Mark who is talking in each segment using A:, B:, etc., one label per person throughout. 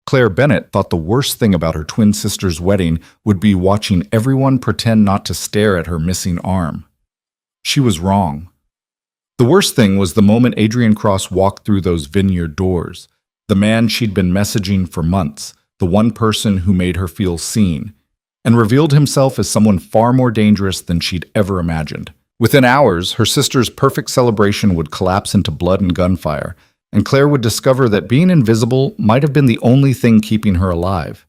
A: Claire Bennett thought the worst thing about her twin sister's wedding would be watching everyone pretend not to stare at her missing arm. She was wrong. The worst thing was the moment Adrian Cross walked through those vineyard doors. The man she'd been messaging for months, the one person who made her feel seen, and revealed himself as someone far more dangerous than she'd ever imagined. Within hours, her sister's perfect celebration would collapse into blood and gunfire, and Claire would discover that being invisible might have been the only thing keeping her alive.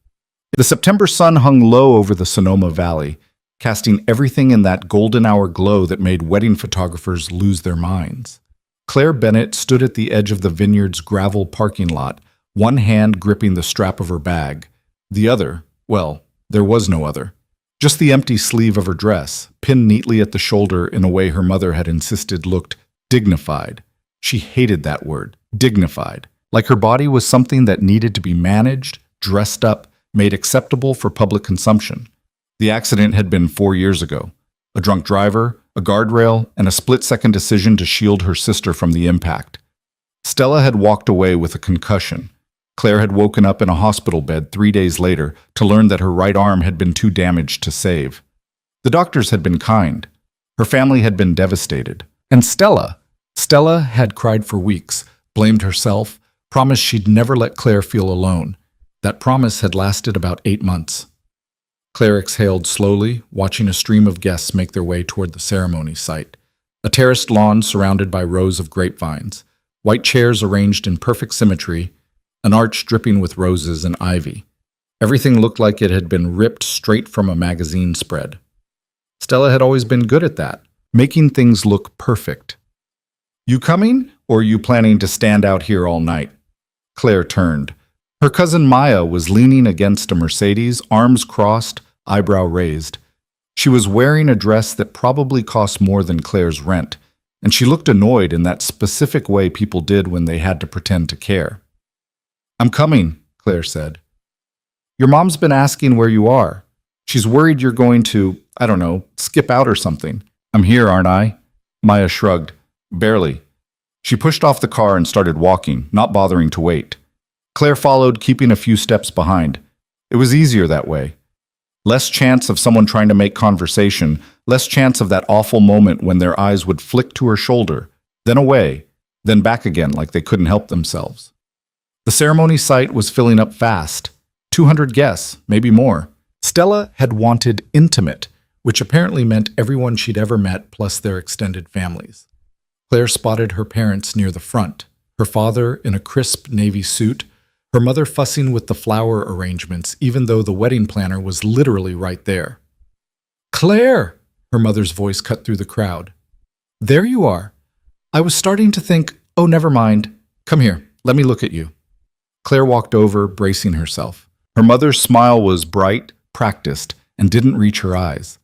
A: The September sun hung low over the Sonoma Valley, casting everything in that golden hour glow that made wedding photographers lose their minds. Claire Bennett stood at the edge of the vineyard's gravel parking lot, one hand gripping the strap of her bag. The other, well, there was no other. Just the empty sleeve of her dress, pinned neatly at the shoulder in a way her mother had insisted looked dignified. She hated that word, dignified, like her body was something that needed to be managed, dressed up, made acceptable for public consumption. The accident had been 4 years ago. A drunk driver, a guardrail, and a split-second decision to shield her sister from the impact. Stella had walked away with a concussion. Claire had woken up in a hospital bed 3 days later to learn that her right arm had been too damaged to save. The doctors had been kind. Her family had been devastated. And Stella had cried for weeks, blamed herself, promised she'd never let Claire feel alone. That promise had lasted about 8 months. Claire exhaled slowly, watching a stream of guests make their way toward the ceremony site. A terraced lawn surrounded by rows of grapevines, white chairs arranged in perfect symmetry, an arch dripping with roses and ivy. Everything looked like it had been ripped straight from a magazine spread. Stella had always been good at that, making things look perfect. "You coming, or you planning to stand out here all night?" Claire turned. Her cousin Maya was leaning against a Mercedes, arms crossed, eyebrow raised. She was wearing a dress that probably cost more than Claire's rent, and she looked annoyed in that specific way people did when they had to pretend to care. "I'm coming," Claire said. "Your mom's been asking where you are. She's worried you're going to, I don't know, skip out or something." "I'm here, aren't I?" Maya shrugged. "Barely." She pushed off the car and started walking, not bothering to wait. Claire followed, keeping a few steps behind. It was easier that way. Less chance of someone trying to make conversation, less chance of that awful moment when their eyes would flick to her shoulder, then away, then back again like they couldn't help themselves. The ceremony site was filling up fast. 200 guests, maybe more. Stella had wanted intimate, which apparently meant everyone she'd ever met plus their extended families. Claire spotted her parents near the front, her father in a crisp navy suit, her mother fussing with the flower arrangements even though the wedding planner was literally right there. "Claire!" Her mother's voice cut through the crowd. "There you are. I was starting to think, oh, never mind. Come here, let me look at you." Claire walked over, bracing herself. Her mother's smile was bright, practiced, and didn't reach her eyes.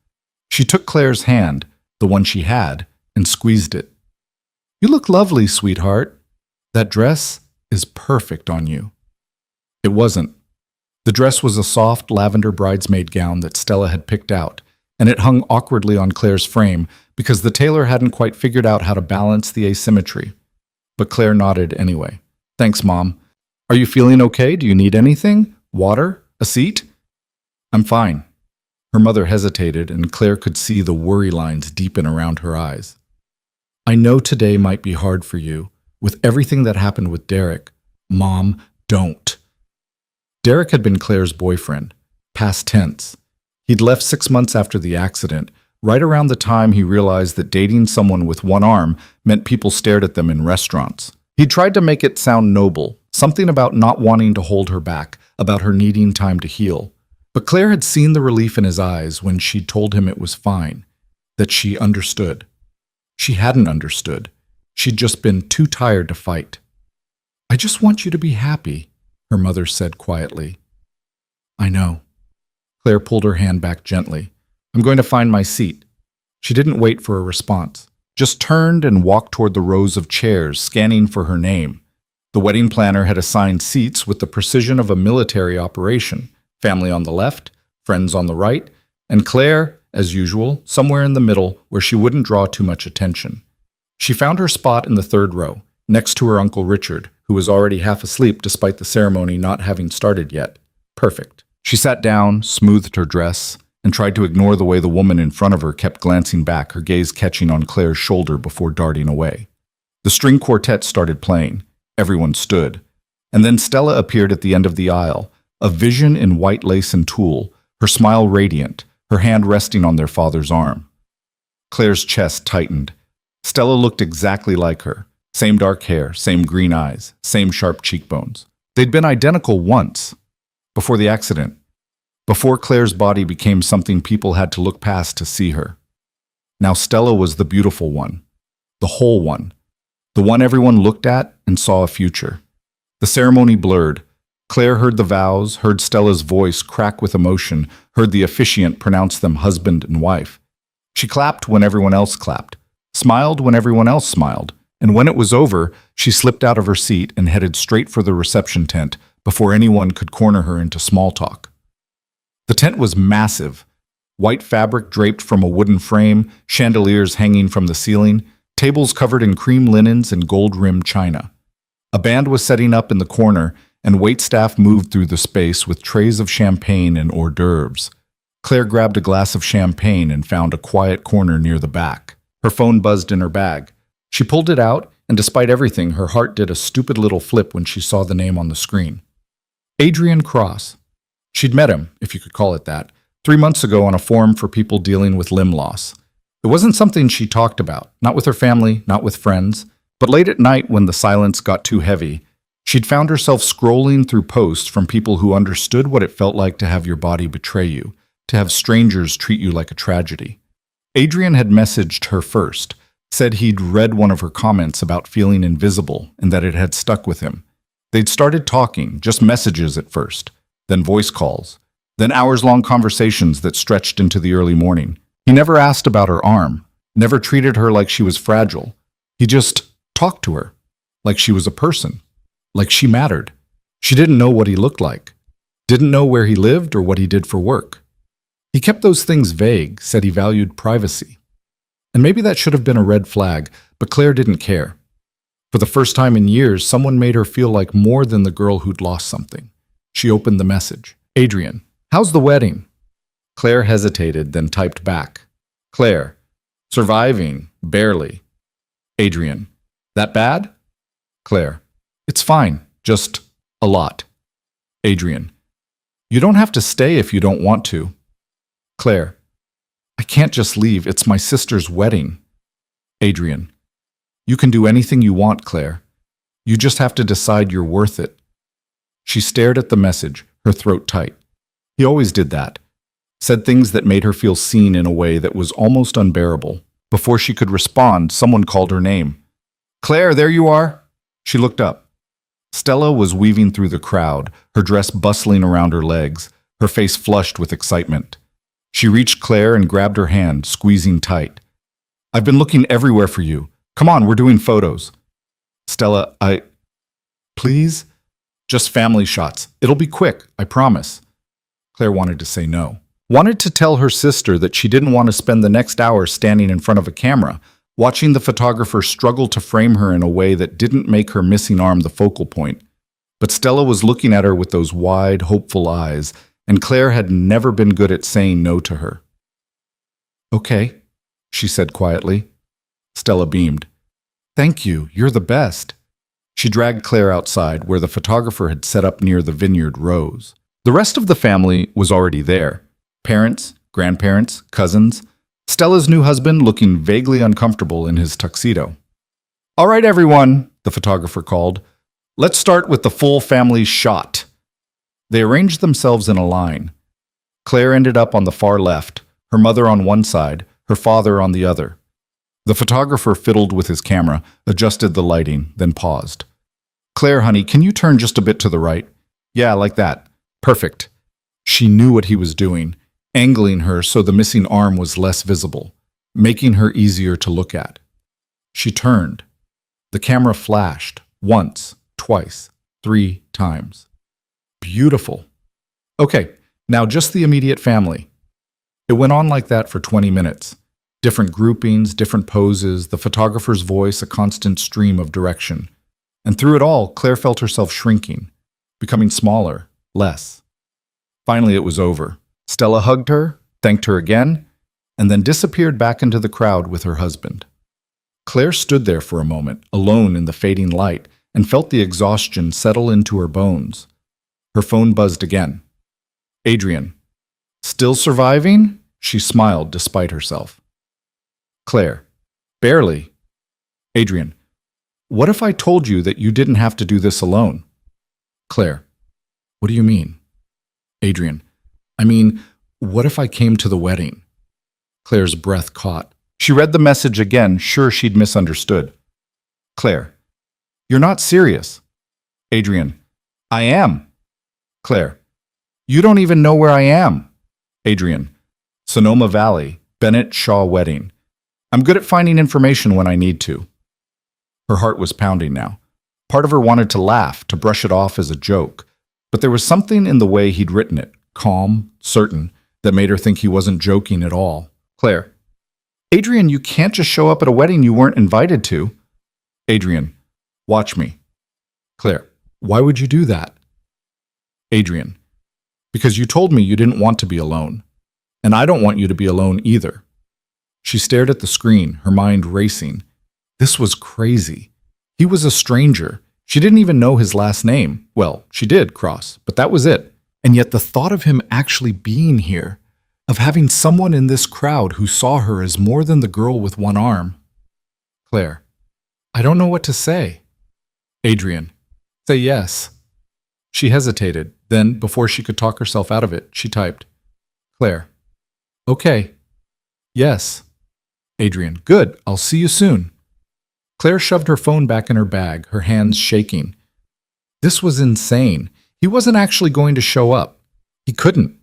A: She took Claire's hand, the one she had, and squeezed it. "You look lovely, sweetheart. That dress is perfect on you." It wasn't. The dress was a soft lavender bridesmaid gown that Stella had picked out, and it hung awkwardly on Claire's frame because the tailor hadn't quite figured out how to balance the asymmetry. But Claire nodded anyway. "Thanks, Mom. Are you feeling okay? Do you need anything? Water? A seat?" "I'm fine." Her mother hesitated, and Claire could see the worry lines deepen around her eyes. "I know today might be hard for you, with everything that happened with Derek. Mom, don't." Derek had been Claire's boyfriend, past tense. He'd left 6 months after the accident, right around the time he realized that dating someone with one arm meant people stared at them in restaurants. He tried to make it sound noble, something about not wanting to hold her back, about her needing time to heal. But Claire had seen the relief in his eyes when she'd told him it was fine, that she understood. She hadn't understood. She'd just been too tired to fight. "I just want you to be happy," her mother said quietly. "I know." Claire pulled her hand back gently. "I'm going to find my seat." She didn't wait for a response, just turned and walked toward the rows of chairs, scanning for her name. The wedding planner had assigned seats with the precision of a military operation, family on the left, friends on the right, and Claire, as usual, somewhere in the middle where she wouldn't draw too much attention. She found her spot in the third row, next to her Uncle Richard, who who was already half asleep despite the ceremony not having started yet. Perfect. She sat down, smoothed her dress, and tried to ignore the way the woman in front of her kept glancing back, her gaze catching on Claire's shoulder before darting away. The string quartet started playing. Everyone stood. And then Stella appeared at the end of the aisle, a vision in white lace and tulle, her smile radiant, her hand resting on their father's arm. Claire's chest tightened. Stella looked exactly like her. Same dark hair, same green eyes, same sharp cheekbones. They'd been identical once, before the accident, before Claire's body became something people had to look past to see her. Now Stella was the beautiful one, the whole one, the one everyone looked at and saw a future. The ceremony blurred. Claire heard the vows, heard Stella's voice crack with emotion, heard the officiant pronounce them husband and wife. She clapped when everyone else clapped, smiled when everyone else smiled, and when it was over, she slipped out of her seat and headed straight for the reception tent before anyone could corner her into small talk. The tent was massive. White fabric draped from a wooden frame, chandeliers hanging from the ceiling, tables covered in cream linens and gold-rimmed china. A band was setting up in the corner, and waitstaff moved through the space with trays of champagne and hors d'oeuvres. Claire grabbed a glass of champagne and found a quiet corner near the back. Her phone buzzed in her bag. She pulled it out, and despite everything, her heart did a stupid little flip when she saw the name on the screen. Adrian Cross. She'd met him, if you could call it that, 3 months ago on a forum for people dealing with limb loss. It wasn't something she talked about, not with her family, not with friends, but late at night when the silence got too heavy, she'd found herself scrolling through posts from people who understood what it felt like to have your body betray you, to have strangers treat you like a tragedy. Adrian had messaged her first, said he'd read one of her comments about feeling invisible and that it had stuck with him. They'd started talking, just messages at first, then voice calls, then hours-long conversations that stretched into the early morning. He never asked about her arm, never treated her like she was fragile. He just talked to her, like she was a person, like she mattered. She didn't know what he looked like, didn't know where he lived or what he did for work. He kept those things vague, said he valued privacy. And maybe that should have been a red flag, but Claire didn't care. For the first time in years, someone made her feel like more than the girl who'd lost something. She opened the message. Adrian, how's the wedding? Claire hesitated, then typed back. Claire, surviving, barely. Adrian, that bad? Claire, it's fine, just a lot. Adrian, you don't have to stay if you don't want to. Claire, I can't just leave, it's my sister's wedding. Adrian, you can do anything you want, Claire. You just have to decide you're worth it. She stared at the message, her throat tight. He always did that. Said things that made her feel seen in a way that was almost unbearable. Before she could respond, someone called her name. Claire, there you are. She looked up. Stella was weaving through the crowd, her dress bustling around her legs, her face flushed with excitement. She reached Claire and grabbed her hand, squeezing tight. I've been looking everywhere for you. Come on, we're doing photos. Stella, Please? Just family shots. It'll be quick, I promise. Claire wanted to say no. Wanted to tell her sister that she didn't want to spend the next hour standing in front of a camera, watching the photographer struggle to frame her in a way that didn't make her missing arm the focal point. But Stella was looking at her with those wide, hopeful eyes, and Claire had never been good at saying no to her. Okay, she said quietly. Stella beamed. Thank you, you're the best. She dragged Claire outside, where the photographer had set up near the vineyard rows. The rest of the family was already there. Parents, grandparents, cousins. Stella's new husband looking vaguely uncomfortable in his tuxedo. All right, everyone, the photographer called. Let's start with the full family shot. They arranged themselves in a line. Claire ended up on the far left, her mother on one side, her father on the other. The photographer fiddled with his camera, adjusted the lighting, then paused. Claire, honey, can you turn just a bit to the right? Yeah, like that. Perfect. She knew what he was doing, angling her so the missing arm was less visible, making her easier to look at. She turned. The camera flashed, once, twice, 3 times. Beautiful. Okay, now just the immediate family. It went on like that for 20 minutes. Different groupings, different poses, the photographer's voice a constant stream of direction. And through it all, Claire felt herself shrinking, becoming smaller, less. Finally, it was over. Stella hugged her, thanked her again, and then disappeared back into the crowd with her husband. Claire stood there for a moment, alone in the fading light, and felt the exhaustion settle into her bones. Her phone buzzed again. Adrian. Still surviving? She smiled despite herself. Claire. Barely. Adrian. What if I told you that you didn't have to do this alone? Claire. What do you mean? Adrian. I mean, what if I came to the wedding? Claire's breath caught. She read the message again, sure she'd misunderstood. Claire. You're not serious. Adrian. I am. Claire. You don't even know where I am. Adrian. Sonoma Valley, Bennett Shaw wedding. I'm good at finding information when I need to. Her heart was pounding now. Part of her wanted to laugh, to brush it off as a joke, but there was something in the way he'd written it, calm, certain, that made her think he wasn't joking at all. Claire. Adrian, you can't just show up at a wedding you weren't invited to. Adrian. Watch me. Claire. Why would you do that? Adrian. Because you told me you didn't want to be alone. And I don't want you to be alone either. She stared at the screen, her mind racing. This was crazy. He was a stranger. She didn't even know his last name. Well, she did, Cross, but that was it. And yet the thought of him actually being here, of having someone in this crowd who saw her as more than the girl with one arm. Claire. I don't know what to say. Adrian. Say yes. She hesitated. Then, before she could talk herself out of it, she typed. Claire. Okay. Yes. Adrian. Good. I'll see you soon. Claire shoved her phone back in her bag, her hands shaking. This was insane. He wasn't actually going to show up. He couldn't.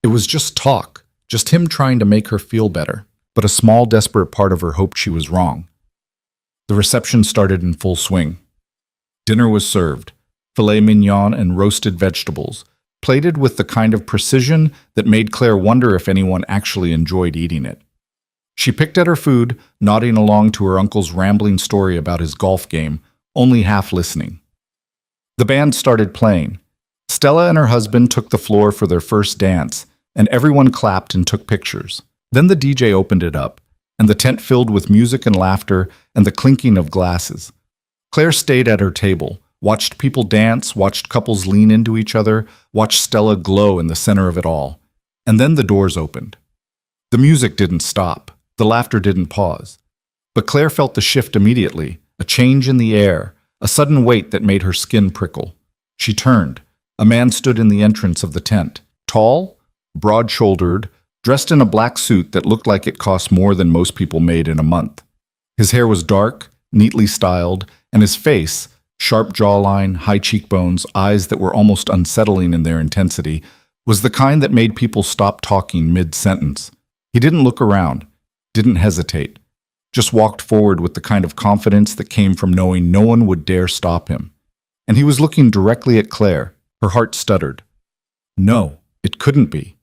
A: It was just talk, just him trying to make her feel better. But a small, desperate part of her hoped she was wrong. The reception started in full swing. Dinner was served, filet mignon and roasted vegetables, plated with the kind of precision that made Claire wonder if anyone actually enjoyed eating it. She picked at her food, nodding along to her uncle's rambling story about his golf game, only half listening. The band started playing. Stella and her husband took the floor for their first dance, and everyone clapped and took pictures. Then the DJ opened it up, and the tent filled with music and laughter and the clinking of glasses. Claire stayed at her table, watched people dance, watched couples lean into each other, watched Stella glow in the center of it all. And then the doors opened. The music didn't stop. The laughter didn't pause. But Claire felt the shift immediately, a change in the air, a sudden weight that made her skin prickle. She turned. A man stood in the entrance of the tent, tall, broad-shouldered, dressed in a black suit that looked like it cost more than most people made in a month. His hair was dark, neatly styled, and his face, sharp jawline, high cheekbones, eyes that were almost unsettling in their intensity, was the kind that made people stop talking mid-sentence. He didn't look around, didn't hesitate, just walked forward with the kind of confidence that came from knowing no one would dare stop him. And he was looking directly at Claire. Her heart stuttered. No, it couldn't be.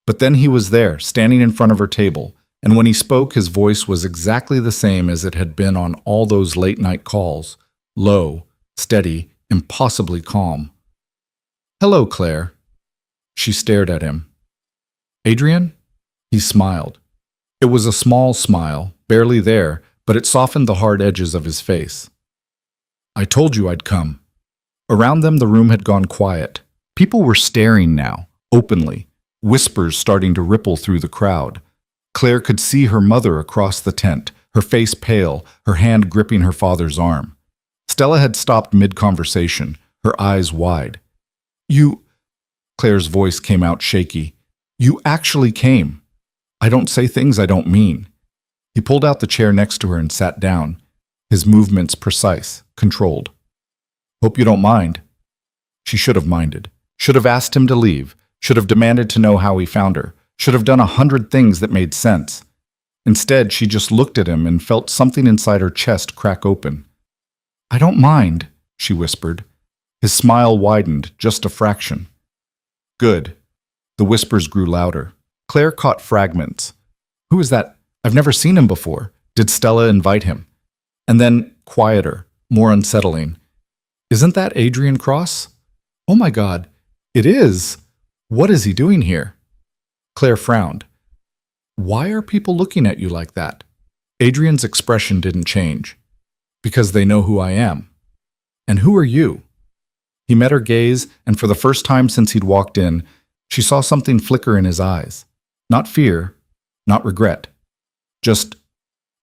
A: But then he was there, standing in front of her table, and when he spoke, his voice was exactly the same as it had been on all those late-night calls, low, steady, impossibly calm. Hello, Claire. She stared at him. Adrian? He smiled. It was a small smile, barely there, but it softened the hard edges of his face. I told you I'd come. Around them, the room had gone quiet. People were staring now, openly, whispers starting to ripple through the crowd. Claire could see her mother across the tent, her face pale, her hand gripping her father's arm. Stella had stopped mid-conversation, her eyes wide. You... Claire's voice came out shaky. You actually came. I don't say things I don't mean. He pulled out the chair next to her and sat down, his movements precise, controlled. Hope you don't mind. She should have minded, should have asked him to leave, should have demanded to know how he found her, should have done 100 things that made sense. Instead, she just looked at him and felt something inside her chest crack open. I don't mind, she whispered. His smile widened just a fraction. Good. The whispers grew louder. Claire caught fragments. Who is that? I've never seen him before. Did Stella invite him? And then, quieter, more unsettling. Isn't that Adrian Cross? Oh my God, it is. What is he doing here? Claire frowned. Why are people looking at you like that? Adrian's expression didn't change. Because they know who I am. And who are you? He met her gaze, and for the first time since he'd walked in, she saw something flicker in his eyes. Not fear, not regret. Just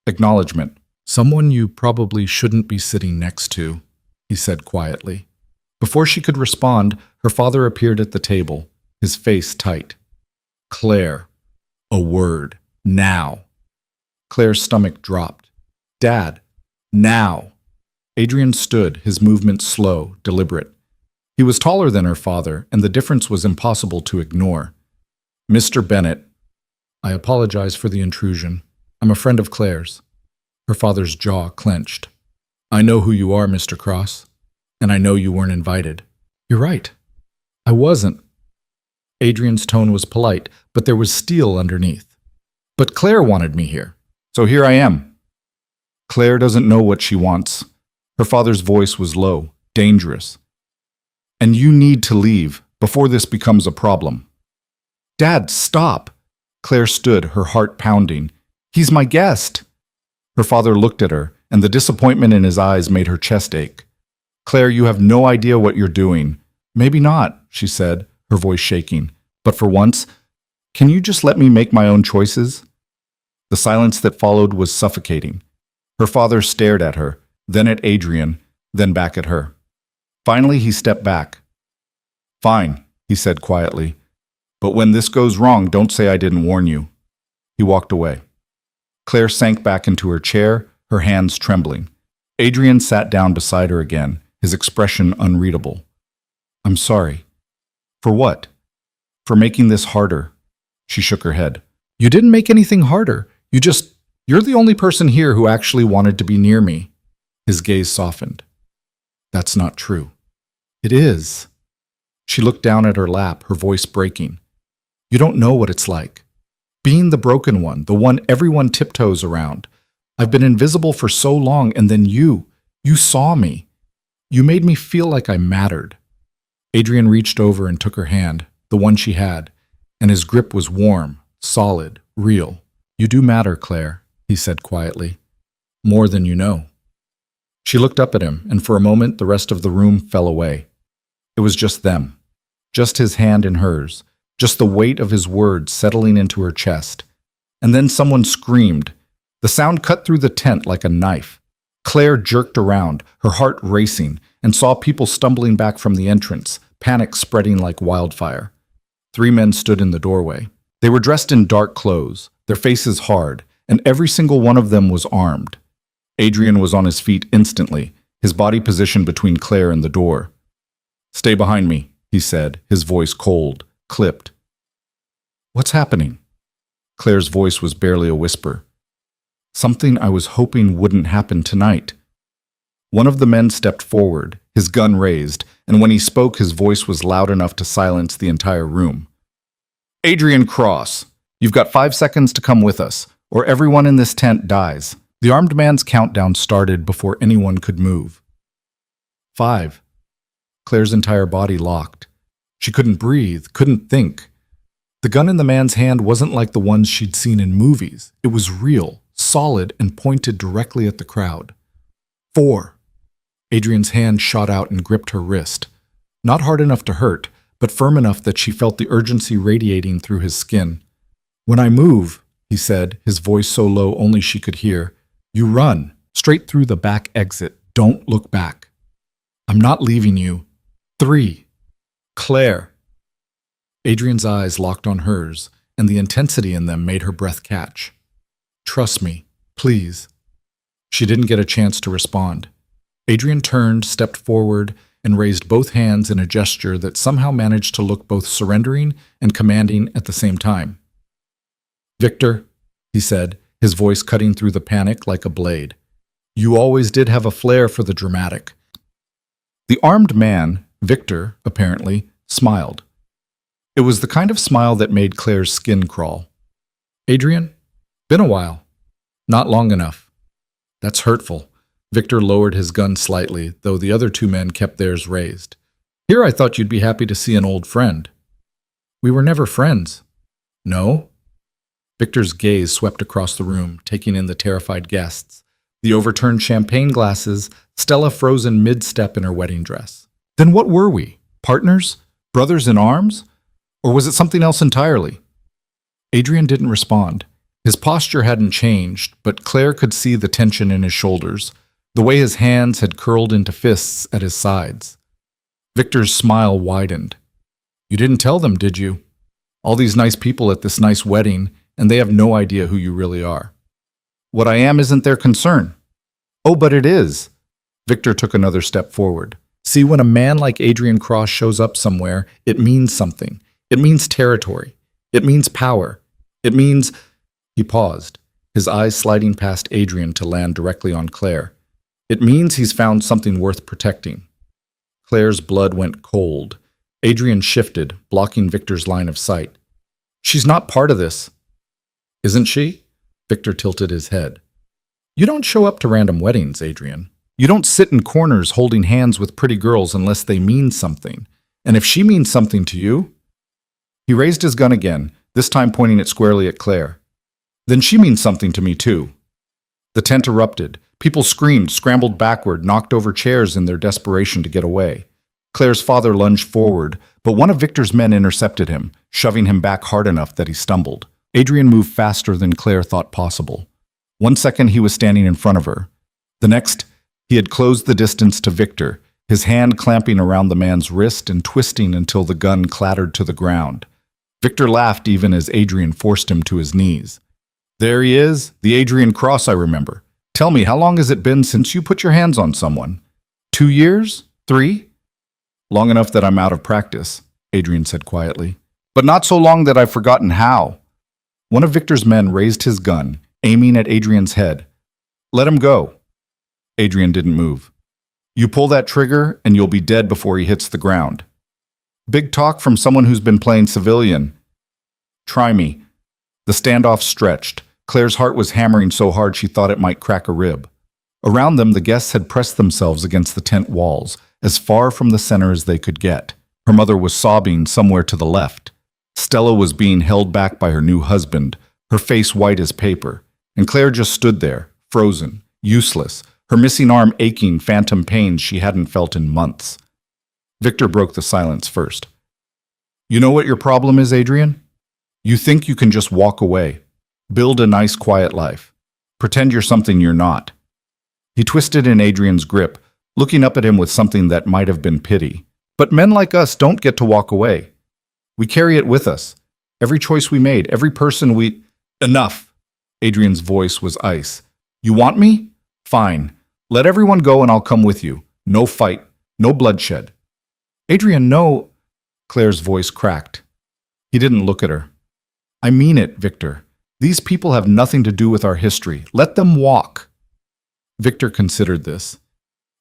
A: acknowledgement. Someone you probably shouldn't be sitting next to, he said quietly. Before she could respond, her father appeared at the table, his face tight. Claire. A word. Now. Claire's stomach dropped. Dad. Now. Adrian stood, his movements slow, deliberate. He was taller than her father, and the difference was impossible to ignore. Mr. Bennett. I apologize for the intrusion. I'm a friend of Claire's. Her father's jaw clenched. I know who you are, Mr. Cross, and I know you weren't invited. You're right. I wasn't. Adrian's tone was polite, but there was steel underneath. But Claire wanted me here, so here I am. Claire doesn't know what she wants. Her father's voice was low, dangerous. And you need to leave before this becomes a problem. Dad, stop! Claire stood, her heart pounding. He's my guest! Her father looked at her, and the disappointment in his eyes made her chest ache. Claire, you have no idea what you're doing. Maybe not, she said, her voice shaking. But for once, can you just let me make my own choices? The silence that followed was suffocating. Her father stared at her, then at Adrian, then back at her. Finally, he stepped back. Fine, he said quietly. But when this goes wrong, don't say I didn't warn you. He walked away. Claire sank back into her chair, her hands trembling. Adrian sat down beside her again, his expression unreadable. I'm sorry. For what? For making this harder. She shook her head. You didn't make anything harder. You're the only person here who actually wanted to be near me. His gaze softened. That's not true. It is. She looked down at her lap, her voice breaking. You don't know what it's like. Being the broken one, the one everyone tiptoes around. I've been invisible for so long, and then you saw me. You made me feel like I mattered. Adrian reached over and took her hand, the one she had, and his grip was warm, solid, real. You do matter, Claire, he said quietly. More than you know. She looked up at him, and for a moment the rest of the room fell away. It was just them. Just his hand in hers. Just the weight of his words settling into her chest. And then someone screamed. The sound cut through the tent like a knife. Claire jerked around, her heart racing, and saw people stumbling back from the entrance, panic spreading like wildfire. 3 men stood in the doorway. They were dressed in dark clothes, their faces hard, and every single one of them was armed. Adrian was on his feet instantly, his body positioned between Claire and the door. Stay behind me, he said, his voice cold, clipped. What's happening? Claire's voice was barely a whisper. Something I was hoping wouldn't happen tonight. One of the men stepped forward, his gun raised, and when he spoke, his voice was loud enough to silence the entire room. Adrian Cross, you've got 5 seconds to come with us, or everyone in this tent dies. The armed man's countdown started before anyone could move. 5. Claire's entire body locked. She couldn't breathe, couldn't think. The gun in the man's hand wasn't like the ones she'd seen in movies. It was real, solid, and pointed directly at the crowd. 4. Adrian's hand shot out and gripped her wrist. Not hard enough to hurt, but firm enough that she felt the urgency radiating through his skin. When I move, he said, his voice so low only she could hear, you run, straight through the back exit. Don't look back. I'm not leaving you. 3. Claire. Adrian's eyes locked on hers, and the intensity in them made her breath catch. Trust me, please. She didn't get a chance to respond. Adrian turned, stepped forward, and raised both hands in a gesture that somehow managed to look both surrendering and commanding at the same time. Victor, he said, his voice cutting through the panic like a blade. You always did have a flair for the dramatic. The armed man, Victor, apparently, smiled. It was the kind of smile that made Claire's skin crawl. Adrian? Been a while. Not long enough. That's hurtful. Victor lowered his gun slightly, though the other two men kept theirs raised. Here I thought you'd be happy to see an old friend. We were never friends. No? Victor's gaze swept across the room, taking in the terrified guests, the overturned champagne glasses, Stella frozen mid-step in her wedding dress. Then what were we? Partners? Brothers in arms? Or was it something else entirely? Adrian didn't respond. His posture hadn't changed, but Claire could see the tension in his shoulders, the way his hands had curled into fists at his sides. Victor's smile widened. You didn't tell them, did you? All these nice people at this nice wedding, and they have no idea who you really are. What I am isn't their concern. Oh, but it is. Victor took another step forward. See, when a man like Adrian Cross shows up somewhere, it means something. It means territory. It means power. It means... He paused, his eyes sliding past Adrian to land directly on Claire. It means he's found something worth protecting. Claire's blood went cold. Adrian shifted, blocking Victor's line of sight. She's not part of this. Isn't she? Victor tilted his head. You don't show up to random weddings, Adrian. You don't sit in corners holding hands with pretty girls unless they mean something. And if she means something to you... He raised his gun again, this time pointing it squarely at Claire. Then she means something to me too. The tent erupted. People screamed, scrambled backward, knocked over chairs in their desperation to get away. Claire's father lunged forward, but one of Victor's men intercepted him, shoving him back hard enough that he stumbled. Adrian moved faster than Claire thought possible. 1 second he was standing in front of her. The next, he had closed the distance to Victor, his hand clamping around the man's wrist and twisting until the gun clattered to the ground. Victor laughed even as Adrian forced him to his knees. There he is, the Adrian Cross I remember. Tell me, how long has it been since you put your hands on someone? 2 years? 3? Long enough that I'm out of practice, Adrian said quietly. But not so long that I've forgotten how. One of Victor's men raised his gun, aiming at Adrian's head. Let him go. Adrian didn't move. You pull that trigger and you'll be dead before he hits the ground. Big talk from someone who's been playing civilian. Try me. The standoff stretched. Claire's heart was hammering so hard she thought it might crack a rib. Around them, the guests had pressed themselves against the tent walls, as far from the center as they could get. Her mother was sobbing somewhere to the left. Stella was being held back by her new husband, her face white as paper, and Claire just stood there, frozen, useless, her missing arm aching phantom pains she hadn't felt in months. Victor broke the silence first. You know what your problem is, Adrian? You think you can just walk away. Build a nice, quiet life. Pretend you're something you're not. He twisted in Adrian's grip, looking up at him with something that might have been pity. But men like us don't get to walk away. We carry it with us. Every choice we made, every person we... Enough! Adrian's voice was ice. You want me? Fine. Let everyone go and I'll come with you. No fight. No bloodshed. Adrian, no... Claire's voice cracked. He didn't look at her. I mean it, Victor. These people have nothing to do with our history. Let them walk. Victor considered this.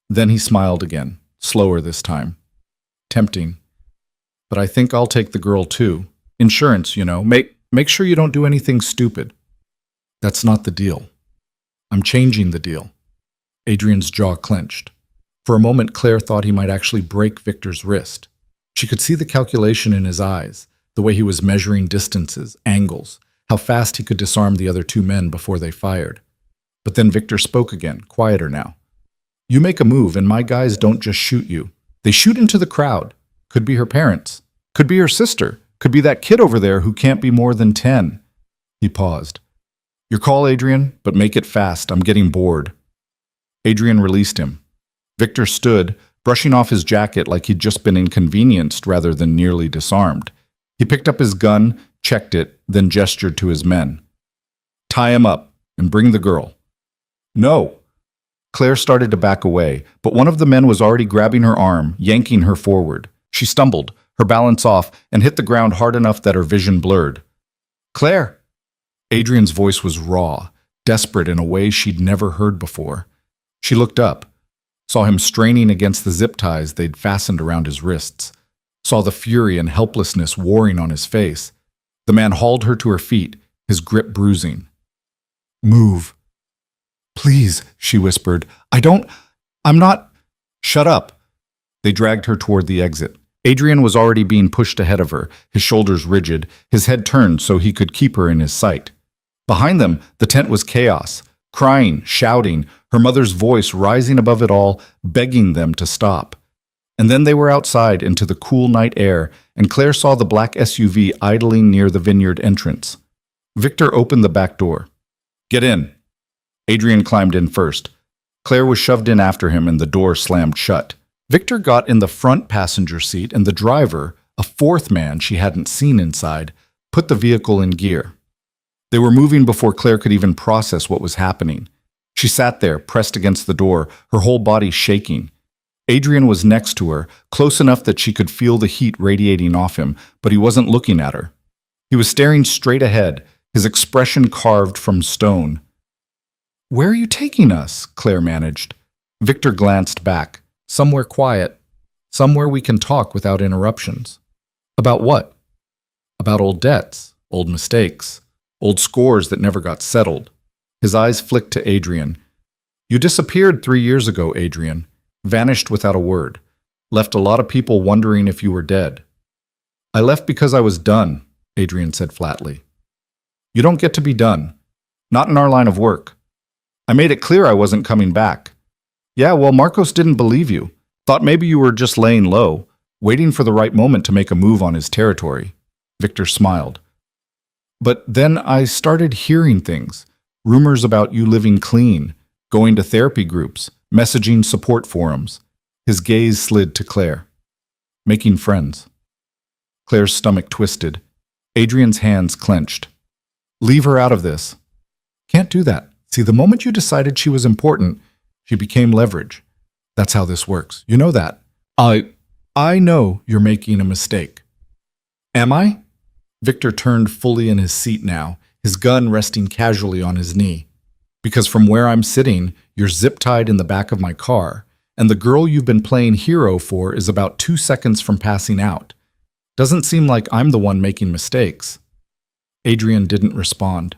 A: Then he smiled again, slower this time. Tempting. But I think I'll take the girl too. Insurance, you know. Make sure you don't do anything stupid. That's not the deal. I'm changing the deal. Adrian's jaw clenched. For a moment, Claire thought he might actually break Victor's wrist. She could see the calculation in his eyes, the way he was measuring distances, angles, how fast he could disarm the other two men before they fired. But then Victor spoke again, quieter now. You make a move and my guys don't just shoot you. They shoot into the crowd. Could be her parents. Could be her sister. Could be that kid over there who can't be more than 10. He paused. Your call, Adrian, but make it fast. I'm getting bored. Adrian released him. Victor stood, brushing off his jacket like he'd just been inconvenienced rather than nearly disarmed. He picked up his gun, checked it, then gestured to his men. Tie him up and bring the girl. No. Claire started to back away, but one of the men was already grabbing her arm, yanking her forward. She stumbled, her balance off, and hit the ground hard enough that her vision blurred. Claire! Adrian's voice was raw, desperate in a way she'd never heard before. She looked up, saw him straining against the zip ties they'd fastened around his wrists, saw the fury and helplessness warring on his face. The man hauled her to her feet, his grip bruising. Move. Please, she whispered. I'm not. Shut up. They dragged her toward the exit. Adrian was already being pushed ahead of her, his shoulders rigid, his head turned so he could keep her in his sight. Behind them, the tent was chaos, crying, shouting, her mother's voice rising above it all, begging them to stop. And then they were outside into the cool night air, and Claire saw the black SUV idling near the vineyard entrance. Victor opened the back door. Get in. Adrian climbed in first. Claire was shoved in after him and the door slammed shut. Victor got in the front passenger seat and the driver, a fourth man she hadn't seen inside, put the vehicle in gear. They were moving before Claire could even process what was happening. She sat there, pressed against the door, her whole body shaking. Adrian was next to her, close enough that she could feel the heat radiating off him, but he wasn't looking at her. He was staring straight ahead, his expression carved from stone. "Where are you taking us?" Claire managed. Victor glanced back. "Somewhere quiet. Somewhere we can talk without interruptions." "About what?" "About old debts, old mistakes, old scores that never got settled." His eyes flicked to Adrian. "You disappeared 3 years ago, Adrian. Vanished without a word. Left a lot of people wondering if you were dead." "I left because I was done," Adrian said flatly. "You don't get to be done. Not in our line of work. I made it clear I wasn't coming back." "Yeah, well, Marcos didn't believe you. Thought maybe you were just laying low, waiting for the right moment to make a move on his territory." Victor smiled. "But then I started hearing things. Rumors about you living clean, going to therapy groups, messaging support forums." His gaze slid to Claire. "Making friends." Claire's stomach twisted. Adrian's hands clenched. "Leave her out of this." "Can't do that. See, the moment you decided she was important, she became leverage. That's how this works. You know that." I know you're making a mistake." "Am I?" Victor turned fully in his seat now, his gun resting casually on his knee. "Because from where I'm sitting, you're zip-tied in the back of my car, and the girl you've been playing hero for is about 2 seconds from passing out. Doesn't seem like I'm the one making mistakes." Adrian didn't respond.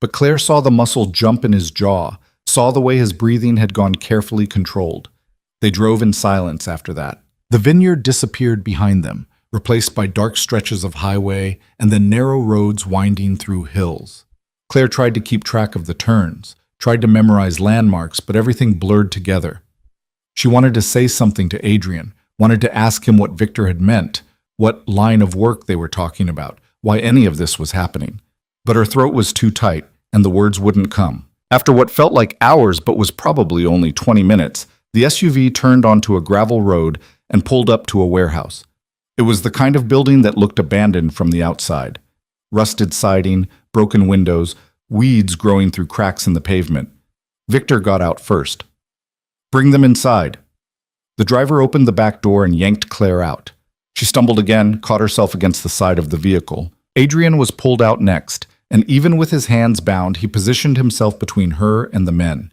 A: But Claire saw the muscle jump in his jaw, saw the way his breathing had gone carefully controlled. They drove in silence after that. The vineyard disappeared behind them, replaced by dark stretches of highway and then narrow roads winding through hills. Claire tried to keep track of the turns, tried to memorize landmarks, but everything blurred together. She wanted to say something to Adrian, wanted to ask him what Victor had meant, what line of work they were talking about, why any of this was happening. But her throat was too tight, and the words wouldn't come. After what felt like hours but was probably only 20 minutes, the SUV turned onto a gravel road and pulled up to a warehouse. It was the kind of building that looked abandoned from the outside. Rusted siding, broken windows, weeds growing through cracks in the pavement. Victor got out first. "Bring them inside." The driver opened the back door and yanked Claire out. She stumbled again, caught herself against the side of the vehicle. Adrian was pulled out next, and even with his hands bound, he positioned himself between her and the men.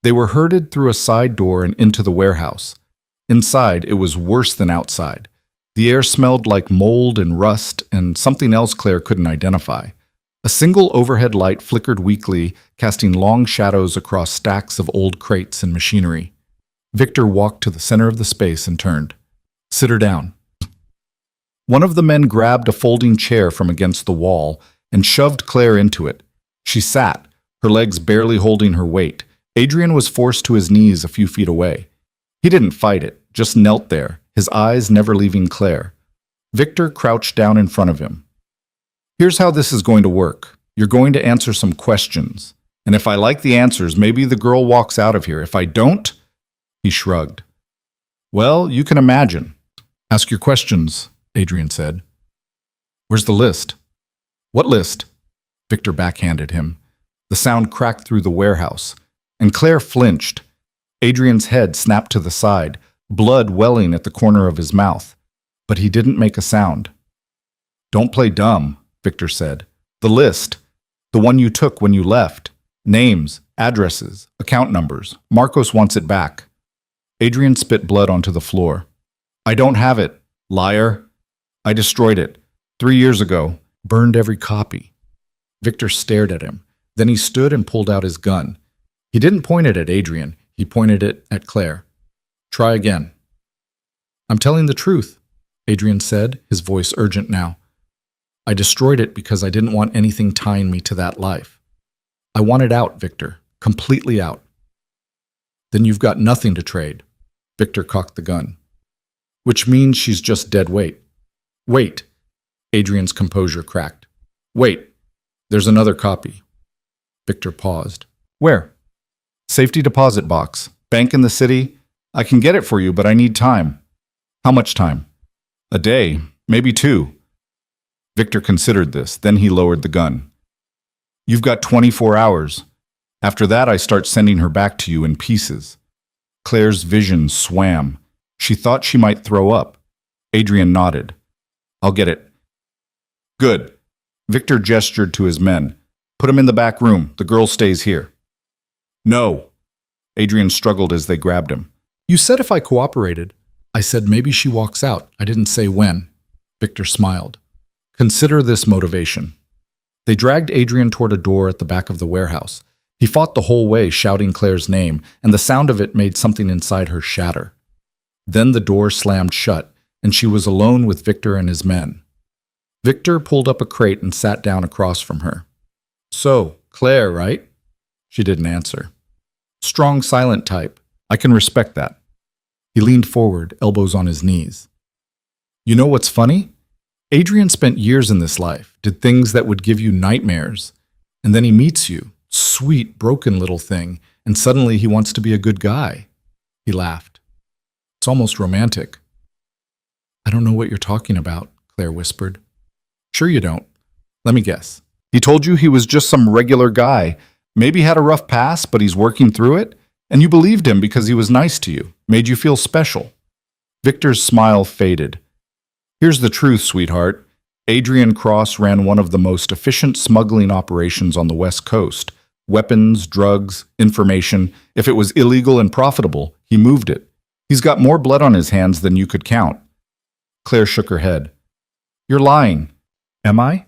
A: They were herded through a side door and into the warehouse. Inside, it was worse than outside. The air smelled like mold and rust and something else Claire couldn't identify. A single overhead light flickered weakly, casting long shadows across stacks of old crates and machinery. Victor walked to the center of the space and turned. "Sit her down." One of the men grabbed a folding chair from against the wall and shoved Claire into it. She sat, her legs barely holding her weight. Adrian was forced to his knees a few feet away. He didn't fight it, just knelt there, his eyes never leaving Claire. Victor crouched down in front of him. "Here's how this is going to work. You're going to answer some questions. And if I like the answers, maybe the girl walks out of here. If I don't..." He shrugged. "Well, you can imagine." "Ask your questions," Adrian said. "Where's the list?" "What list?" Victor backhanded him. The sound cracked through the warehouse, and Claire flinched. Adrian's head snapped to the side, blood welling at the corner of his mouth. But he didn't make a sound. "Don't play dumb," Victor said. "The list. The one you took when you left. Names, addresses, account numbers. Marcos wants it back." Adrian spit blood onto the floor. "I don't have it, liar. I destroyed it 3 years ago. Burned every copy." Victor stared at him. Then he stood and pulled out his gun. He didn't point it at Adrian, he pointed it at Claire. Try again. I'm telling the truth, Adrian said, his voice urgent now. I destroyed it because I didn't want anything tying me to that life. I wanted out, Victor, completely out. Then you've got nothing to trade. Victor cocked the gun. Which means she's just dead weight. Wait. Adrian's composure cracked. Wait. There's another copy. Victor paused. Where? Safety deposit box. Bank in the city. I can get it for you, but I need time. How much time? A day, maybe 2. Victor considered this, then he lowered the gun. You've got 24 hours. After that, I start sending her back to you in pieces. Claire's vision swam. She thought she might throw up. Adrian nodded. I'll get it. Good. Victor gestured to his men. Put him in the back room. The girl stays here. No. Adrian struggled as they grabbed him. You said if I cooperated. I said maybe she walks out. I didn't say when. Victor smiled. Consider this motivation. They dragged Adrian toward a door at the back of the warehouse. He fought the whole way, shouting Claire's name, and the sound of it made something inside her shatter. Then the door slammed shut, and she was alone with Victor and his men. Victor pulled up a crate and sat down across from her. So, Claire, right? She didn't answer. Strong, silent type. I can respect that. He leaned forward, elbows on his knees. You know what's funny? Adrian spent years in this life, did things that would give you nightmares, and then he meets you, sweet, broken little thing, and suddenly he wants to be a good guy. He laughed. It's almost romantic. I don't know what you're talking about, Claire whispered. Sure you don't. Let me guess. He told you he was just some regular guy, maybe had a rough past, but he's working through it, and you believed him because he was nice to you, made you feel special. Victor's smile faded. Here's the truth, sweetheart. Adrian Cross ran one of the most efficient smuggling operations on the West Coast. Weapons, drugs, information. If it was illegal and profitable, he moved it. He's got more blood on his hands than you could count. Claire shook her head. You're lying. Am I?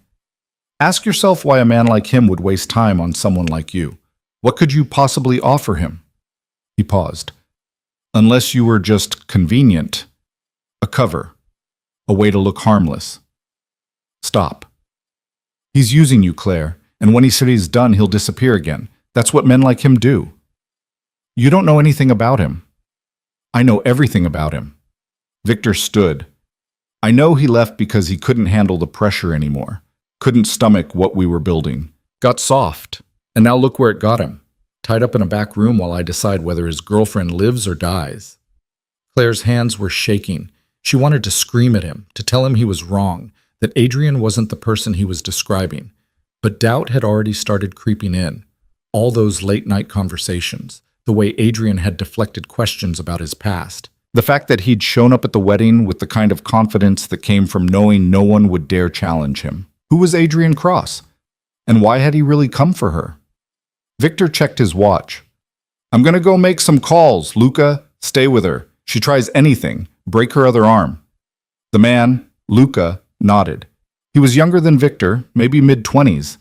A: Ask yourself why a man like him would waste time on someone like you. What could you possibly offer him? He paused. Unless you were just convenient. A cover. A way to look harmless. Stop. He's using you, Claire, and when he said he's done, he'll disappear again. That's what men like him do. You don't know anything about him. I know everything about him. Victor stood. I know he left because he couldn't handle the pressure anymore. Couldn't stomach what we were building. Got soft. And now look where it got him. Tied up in a back room while I decide whether his girlfriend lives or dies. Claire's hands were shaking. She wanted to scream at him, to tell him he was wrong, that Adrian wasn't the person he was describing. But doubt had already started creeping in. All those late-night conversations, the way Adrian had deflected questions about his past. The fact that he'd shown up at the wedding with the kind of confidence that came from knowing no one would dare challenge him. Who was Adrian Cross? And why had he really come for her? Victor checked his watch. I'm gonna go make some calls, Luca. Stay with her. She tries anything. Break her other arm. The man, Luca, nodded. He was younger than Victor, maybe mid-20s,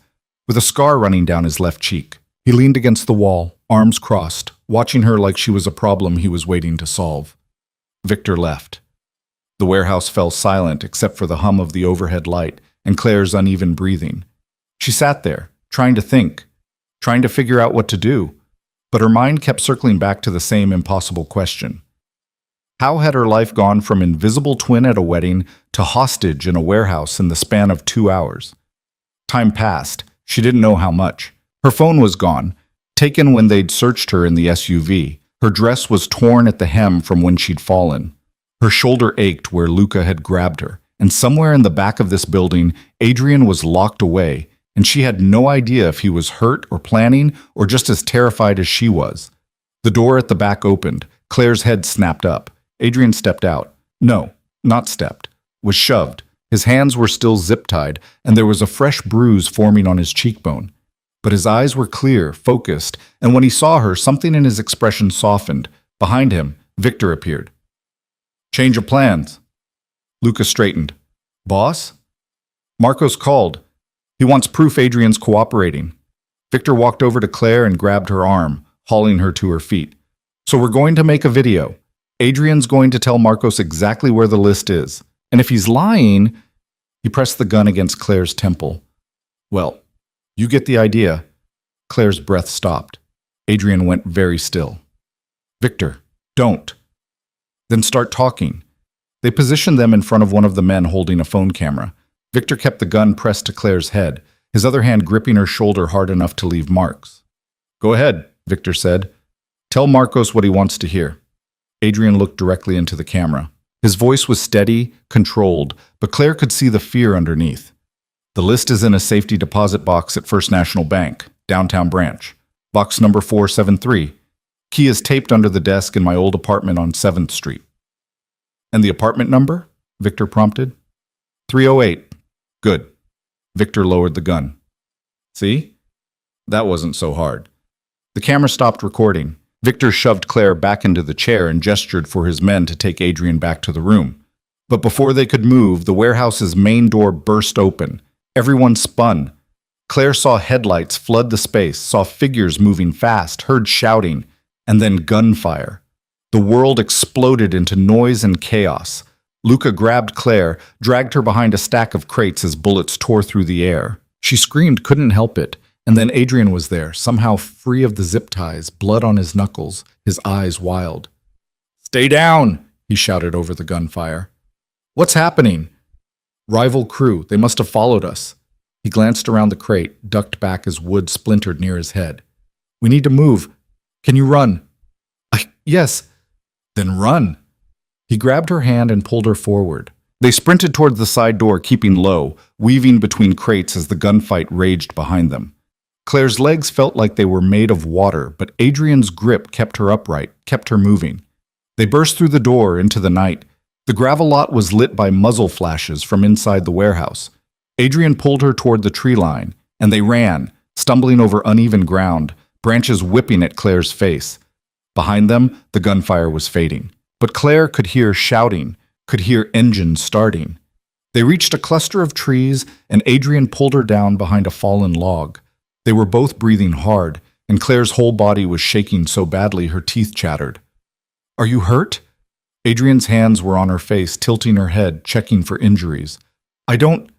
A: with a scar running down his left cheek. He leaned against the wall, arms crossed, watching her like she was a problem he was waiting to solve. Victor left. The warehouse fell silent except for the hum of the overhead light and Claire's uneven breathing. She sat there, trying to think, trying to figure out what to do, but her mind kept circling back to the same impossible question. How had her life gone from invisible twin at a wedding to hostage in a warehouse in the span of 2 hours? Time passed. She didn't know how much. Her phone was gone, taken when they'd searched her in the SUV. Her dress was torn at the hem from when she'd fallen. Her shoulder ached where Luca had grabbed her, and somewhere in the back of this building, Adrian was locked away, and she had no idea if he was hurt or planning or just as terrified as she was. The door at the back opened. Claire's head snapped up. Adrian stepped out. No, not stepped. Was shoved. His hands were still zip-tied, and there was a fresh bruise forming on his cheekbone. But his eyes were clear, focused, and when he saw her, something in his expression softened. Behind him, Victor appeared. Change of plans. Luca straightened. Boss? Marcos called. He wants proof Adrian's cooperating. Victor walked over to Claire and grabbed her arm, hauling her to her feet. So we're going to make a video. Adrian's going to tell Marcos exactly where the list is. And if he's lying, he pressed the gun against Claire's temple. Well, you get the idea. Claire's breath stopped. Adrian went very still. Victor, don't. Then start talking. They positioned them in front of one of the men holding a phone camera. Victor kept the gun pressed to Claire's head, his other hand gripping her shoulder hard enough to leave marks. Go ahead, Victor said. Tell Marcos what he wants to hear. Adrian looked directly into the camera. His voice was steady, controlled, but Claire could see the fear underneath. The list is in a safety deposit box at First National Bank, downtown branch. Box number 473. Key is taped under the desk in my old apartment on 7th Street. And the apartment number? Victor prompted. 308. Good. Victor lowered the gun. See? That wasn't so hard. The camera stopped recording. Victor shoved Claire back into the chair and gestured for his men to take Adrian back to the room. But before they could move, the warehouse's main door burst open. Everyone spun. Claire saw headlights flood the space, saw figures moving fast, heard shouting, and then gunfire. The world exploded into noise and chaos. Luca grabbed Claire, dragged her behind a stack of crates as bullets tore through the air. She screamed, couldn't help it. And then Adrian was there, somehow free of the zip ties, blood on his knuckles, his eyes wild. Stay down, he shouted over the gunfire. What's happening? Rival crew, they must have followed us. He glanced around the crate, ducked back as wood splintered near his head. We need to move. Can you run? Yes. Then run. He grabbed her hand and pulled her forward. They sprinted toward the side door, keeping low, weaving between crates as the gunfight raged behind them. Claire's legs felt like they were made of water, but Adrian's grip kept her upright, kept her moving. They burst through the door into the night. The gravel lot was lit by muzzle flashes from inside the warehouse. Adrian pulled her toward the tree line, and they ran, stumbling over uneven ground, branches whipping at Claire's face. Behind them, the gunfire was fading. But Claire could hear shouting, could hear engines starting. They reached a cluster of trees, and Adrian pulled her down behind a fallen log. They were both breathing hard, and Claire's whole body was shaking so badly her teeth chattered. Are you hurt? Adrian's hands were on her face, tilting her head, checking for injuries. I don't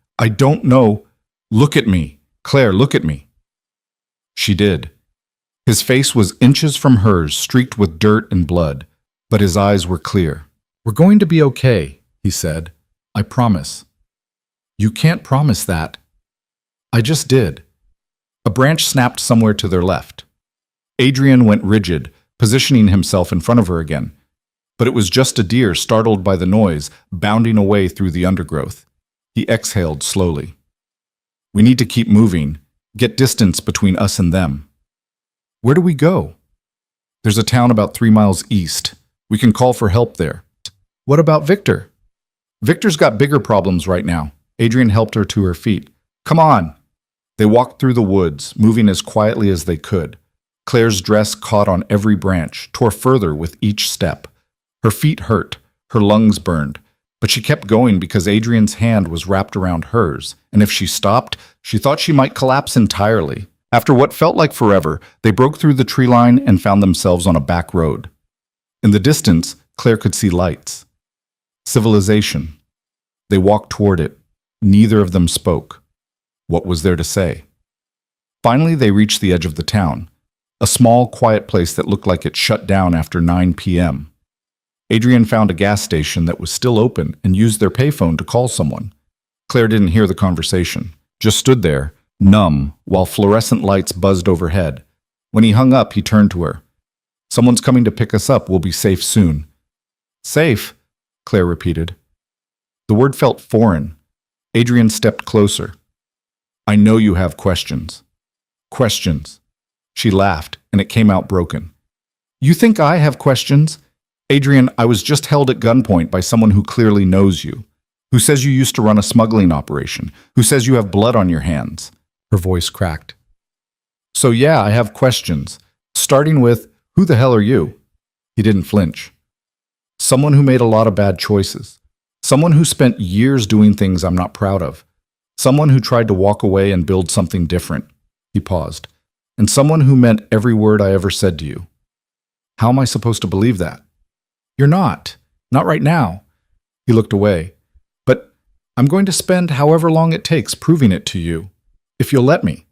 A: know. Look at me. Claire, look at me. She did. His face was inches from hers, streaked with dirt and blood, but his eyes were clear. We're going to be okay, he said. I promise. You can't promise that. I just did. A branch snapped somewhere to their left. Adrian went rigid, positioning himself in front of her again. But it was just a deer, startled by the noise, bounding away through the undergrowth. He exhaled slowly. We need to keep moving, get distance between us and them. Where do we go? There's a town about 3 miles east. We can call for help there. What about Victor? Victor's got bigger problems right now. Adrian helped her to her feet. Come on. They walked through the woods, moving as quietly as they could. Claire's dress caught on every branch, tore further with each step. Her feet hurt, her lungs burned, but she kept going because Adrian's hand was wrapped around hers, and if she stopped, she thought she might collapse entirely. After what felt like forever, they broke through the tree line and found themselves on a back road. In the distance, Claire could see lights. Civilization. They walked toward it. Neither of them spoke. What was there to say? Finally, they reached the edge of the town, a small, quiet place that looked like it shut down after 9 p.m. Adrian found a gas station that was still open and used their payphone to call someone. Claire didn't hear the conversation, just stood there, numb, while fluorescent lights buzzed overhead. When he hung up, he turned to her. Someone's coming to pick us up. We'll be safe soon. Safe? Claire repeated. The word felt foreign. Adrian stepped closer. I know you have questions. Questions. She laughed, and it came out broken. You think I have questions? Adrian, I was just held at gunpoint by someone who clearly knows you, who says you used to run a smuggling operation, who says you have blood on your hands. Her voice cracked. So yeah, I have questions, starting with, who the hell are you? He didn't flinch. Someone who made a lot of bad choices. Someone who spent years doing things I'm not proud of. Someone who tried to walk away and build something different. He paused. and someone who meant every word I ever said to you. How am I supposed to believe that? You're not. Not right now. He looked away. But I'm going to spend however long it takes proving it to you, if you'll let me.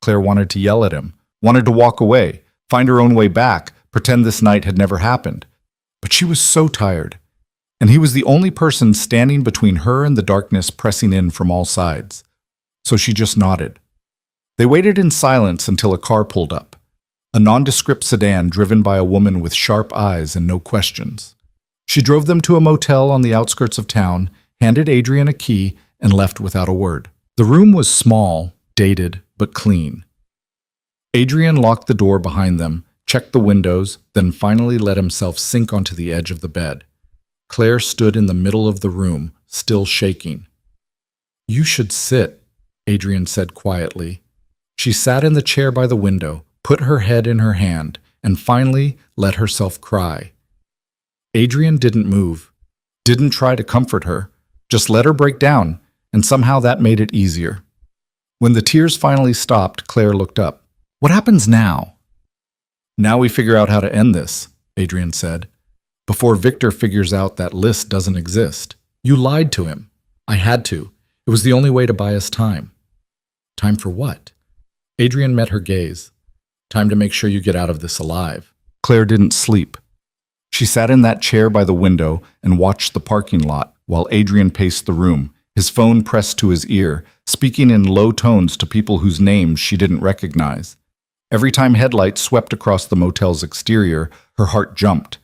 A: Claire wanted to yell at him, wanted to walk away, find her own way back, pretend this night had never happened. But she was so tired, and he was the only person standing between her and the darkness pressing in from all sides. So she just nodded. They waited in silence until a car pulled up, a nondescript sedan driven by a woman with sharp eyes and no questions. She drove them to a motel on the outskirts of town, handed Adrian a key, and left without a word. The room was small, dated, but clean. Adrian locked the door behind them, checked the windows, then finally let himself sink onto the edge of the bed. Claire stood in the middle of the room, still shaking. "You should sit," Adrian said quietly. She sat in the chair by the window, put her head in her hand, and finally let herself cry. Adrian didn't move, didn't try to comfort her, just let her break down, and somehow that made it easier. When the tears finally stopped, Claire looked up. "What happens now?" "Now we figure out how to end this," Adrian said. "Before Victor figures out that list doesn't exist. You lied to him. I had to. It was the only way to buy us time." "Time for what?" Adrian met her gaze. "Time to make sure you get out of this alive." Claire didn't sleep. She sat in that chair by the window and watched the parking lot while Adrian paced the room, his phone pressed to his ear, speaking in low tones to people whose names she didn't recognize. Every time headlights swept across the motel's exterior, her heart jumped.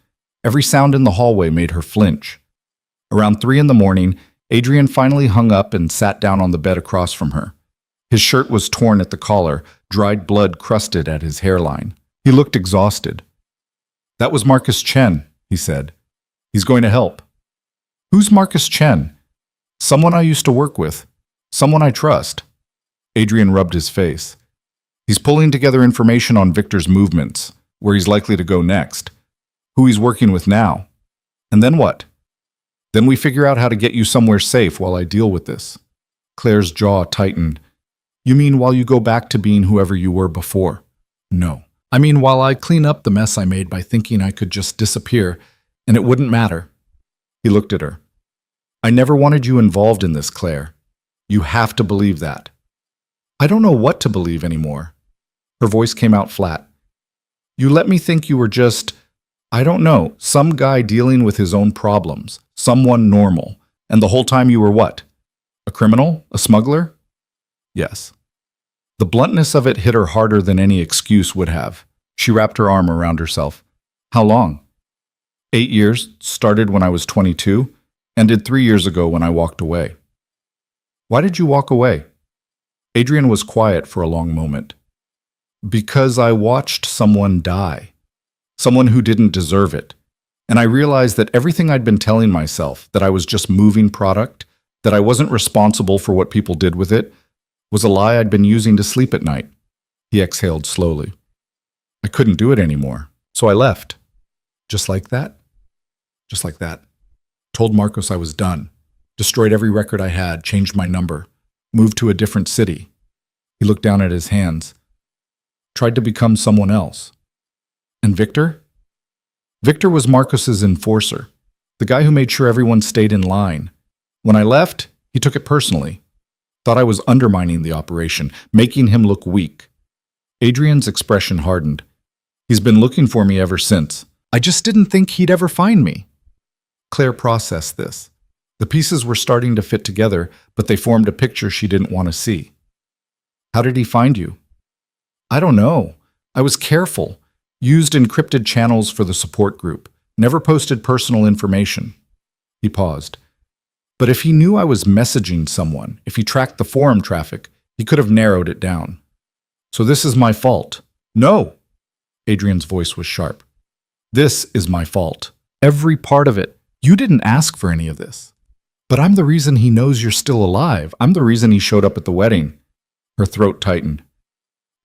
A: Every sound in the hallway made her flinch. Around 3 in the morning, Adrian finally hung up and sat down on the bed across from her. His shirt was torn at the collar, dried blood crusted at his hairline. He looked exhausted. "That was Marcus Chen," he said. "He's going to help." "Who's Marcus Chen?" "Someone I used to work with. Someone I trust." Adrian rubbed his face. "He's pulling together information on Victor's movements, where he's likely to go next, who he's working with now. And then what? Then we figure out how to get you somewhere safe while I deal with this." Claire's jaw tightened. "You mean while you go back to being whoever you were before?" "No. I mean while I clean up the mess I made by thinking I could just disappear and it wouldn't matter." He looked at her. "I never wanted you involved in this, Claire. You have to believe that." "I don't know what to believe anymore." Her voice came out flat. "You let me think you were just, I don't know, some guy dealing with his own problems, someone normal, and the whole time you were what? A criminal? A smuggler?" "Yes." The bluntness of it hit her harder than any excuse would have. She wrapped her arm around herself. "How long?" 8 years, started when I was 22, ended 3 years ago when I walked away." "Why did you walk away?" Adrian was quiet for a long moment. "Because I watched someone die. Someone who didn't deserve it. And I realized that everything I'd been telling myself, that I was just moving product, that I wasn't responsible for what people did with it, was a lie I'd been using to sleep at night." He exhaled slowly. "I couldn't do it anymore, so I left." "Just like that?" "Just like that. Told Marcos I was done. Destroyed every record I had, changed my number. Moved to a different city." He looked down at his hands. "Tried to become someone else." "And Victor?" "Victor was Marcos's enforcer, the guy who made sure everyone stayed in line. When I left, he took it personally. Thought I was undermining the operation, making him look weak." Adrian's expression hardened. "He's been looking for me ever since. I just didn't think he'd ever find me." Claire processed this. The pieces were starting to fit together, but they formed a picture she didn't want to see. "How did he find you?" "I don't know. I was careful. Used encrypted channels for the support group. Never posted personal information." He paused. "But if he knew I was messaging someone, if he tracked the forum traffic, he could have narrowed it down. So this is my fault." "No!" Adrian's voice was sharp. "This is my fault. Every part of it. You didn't ask for any of this. But I'm the reason he knows you're still alive. I'm the reason he showed up at the wedding." Her throat tightened.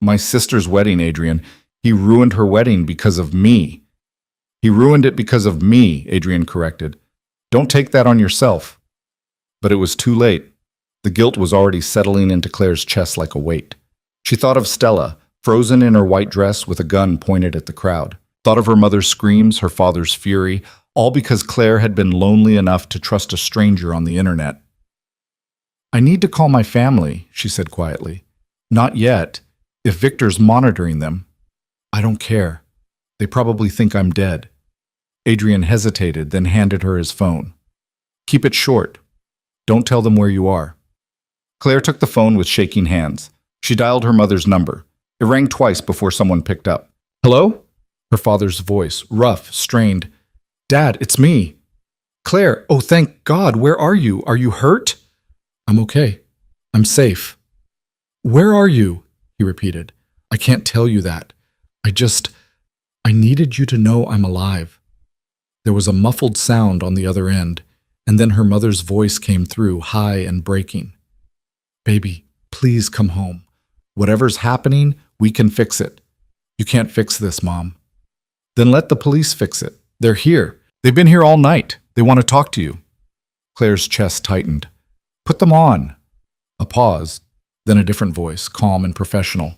A: "My sister's wedding, Adrian. He ruined her wedding because of me." "He ruined it because of me," Adrian corrected. "Don't take that on yourself." But it was too late. The guilt was already settling into Claire's chest like a weight. She thought of Stella, frozen in her white dress with a gun pointed at the crowd. Thought of her mother's screams, her father's fury, all because Claire had been lonely enough to trust a stranger on the internet. "I need to call my family," she said quietly. "Not yet. If Victor's monitoring them." "I don't care. They probably think I'm dead." Adrian hesitated, then handed her his phone. "Keep it short. Don't tell them where you are." Claire took the phone with shaking hands. She dialed her mother's number. It rang twice before someone picked up. "Hello?" Her father's voice, rough, strained. "Dad, it's me." "Claire, oh thank God, where are you? Are you hurt?" "I'm okay. I'm safe." "Where are you?" he repeated. "I can't tell you that. I needed you to know I'm alive." There was a muffled sound on the other end, and then her mother's voice came through, high and breaking. "Baby, please come home. Whatever's happening, we can fix it." "You can't fix this, Mom." "Then let the police fix it. They're here. They've been here all night. They want to talk to you." Claire's chest tightened. "Put them on." A pause, then a different voice, calm and professional.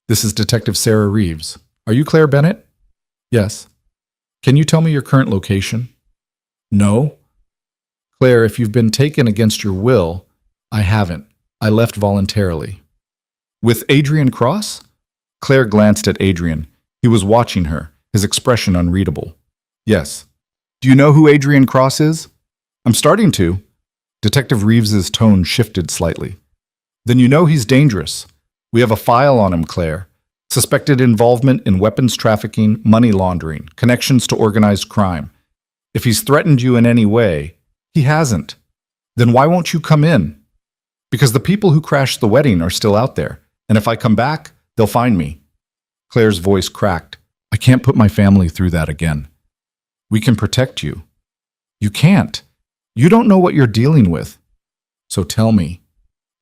A: "This is Detective Sarah Reeves. Are you Claire Bennett?" "Yes." "Can you tell me your current location?" "No." "Claire, if you've been taken against your will..." "I haven't. I left voluntarily." "With Adrian Cross?" Claire glanced at Adrian. He was watching her, his expression unreadable. "Yes." "Do you know who Adrian Cross is?" "I'm starting to." Detective Reeves's tone shifted slightly. "Then you know he's dangerous. We have a file on him, Claire. Suspected involvement in weapons trafficking, money laundering, connections to organized crime. If he's threatened you in any way..." "He hasn't." "Then why won't you come in?" "Because the people who crashed the wedding are still out there, and if I come back, they'll find me." Claire's voice cracked. "I can't put my family through that again." "We can protect you." "You can't. You don't know what you're dealing with." "So tell me."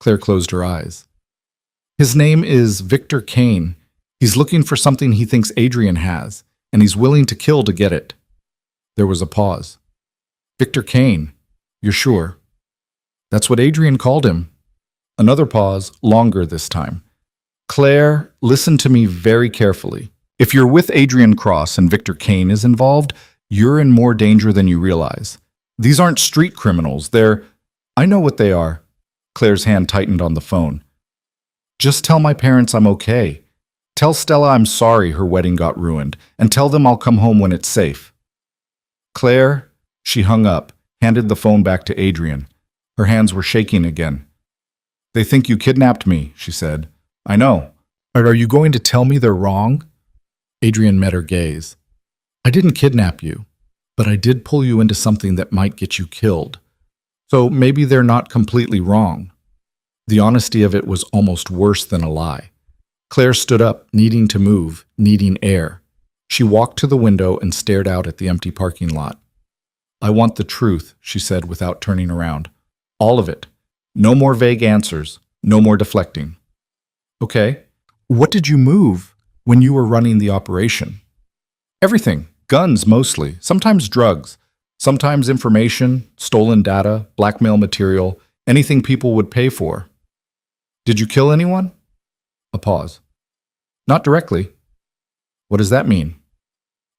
A: Claire closed her eyes. "His name is Victor Kane. He's looking for something he thinks Adrian has, and he's willing to kill to get it." There was a pause. "Victor Kane? You're sure?" "That's what Adrian called him." Another pause, longer this time. "Claire, listen to me very carefully. If you're with Adrian Cross and Victor Kane is involved, you're in more danger than you realize. These aren't street criminals. They're..." "I know what they are." Claire's hand tightened on the phone. "Just tell my parents I'm okay. Tell Stella I'm sorry her wedding got ruined, and tell them I'll come home when it's safe." "Claire..." She hung up, handed the phone back to Adrian. Her hands were shaking again. "They think you kidnapped me," she said. "I know. Are you going to tell me they're wrong?" Adrian met her gaze. "I didn't kidnap you, but I did pull you into something that might get you killed. So maybe they're not completely wrong." The honesty of it was almost worse than a lie. Claire stood up, needing to move, needing air. She walked to the window and stared out at the empty parking lot. "I want the truth," she said without turning around. "All of it. No more vague answers. No more deflecting." "Okay. What did you move when you were running the operation?" "Everything. Guns, mostly. Sometimes drugs. Sometimes information, stolen data, blackmail material, anything people would pay for." "Did you kill anyone?" A pause. "Not directly." "What does that mean?"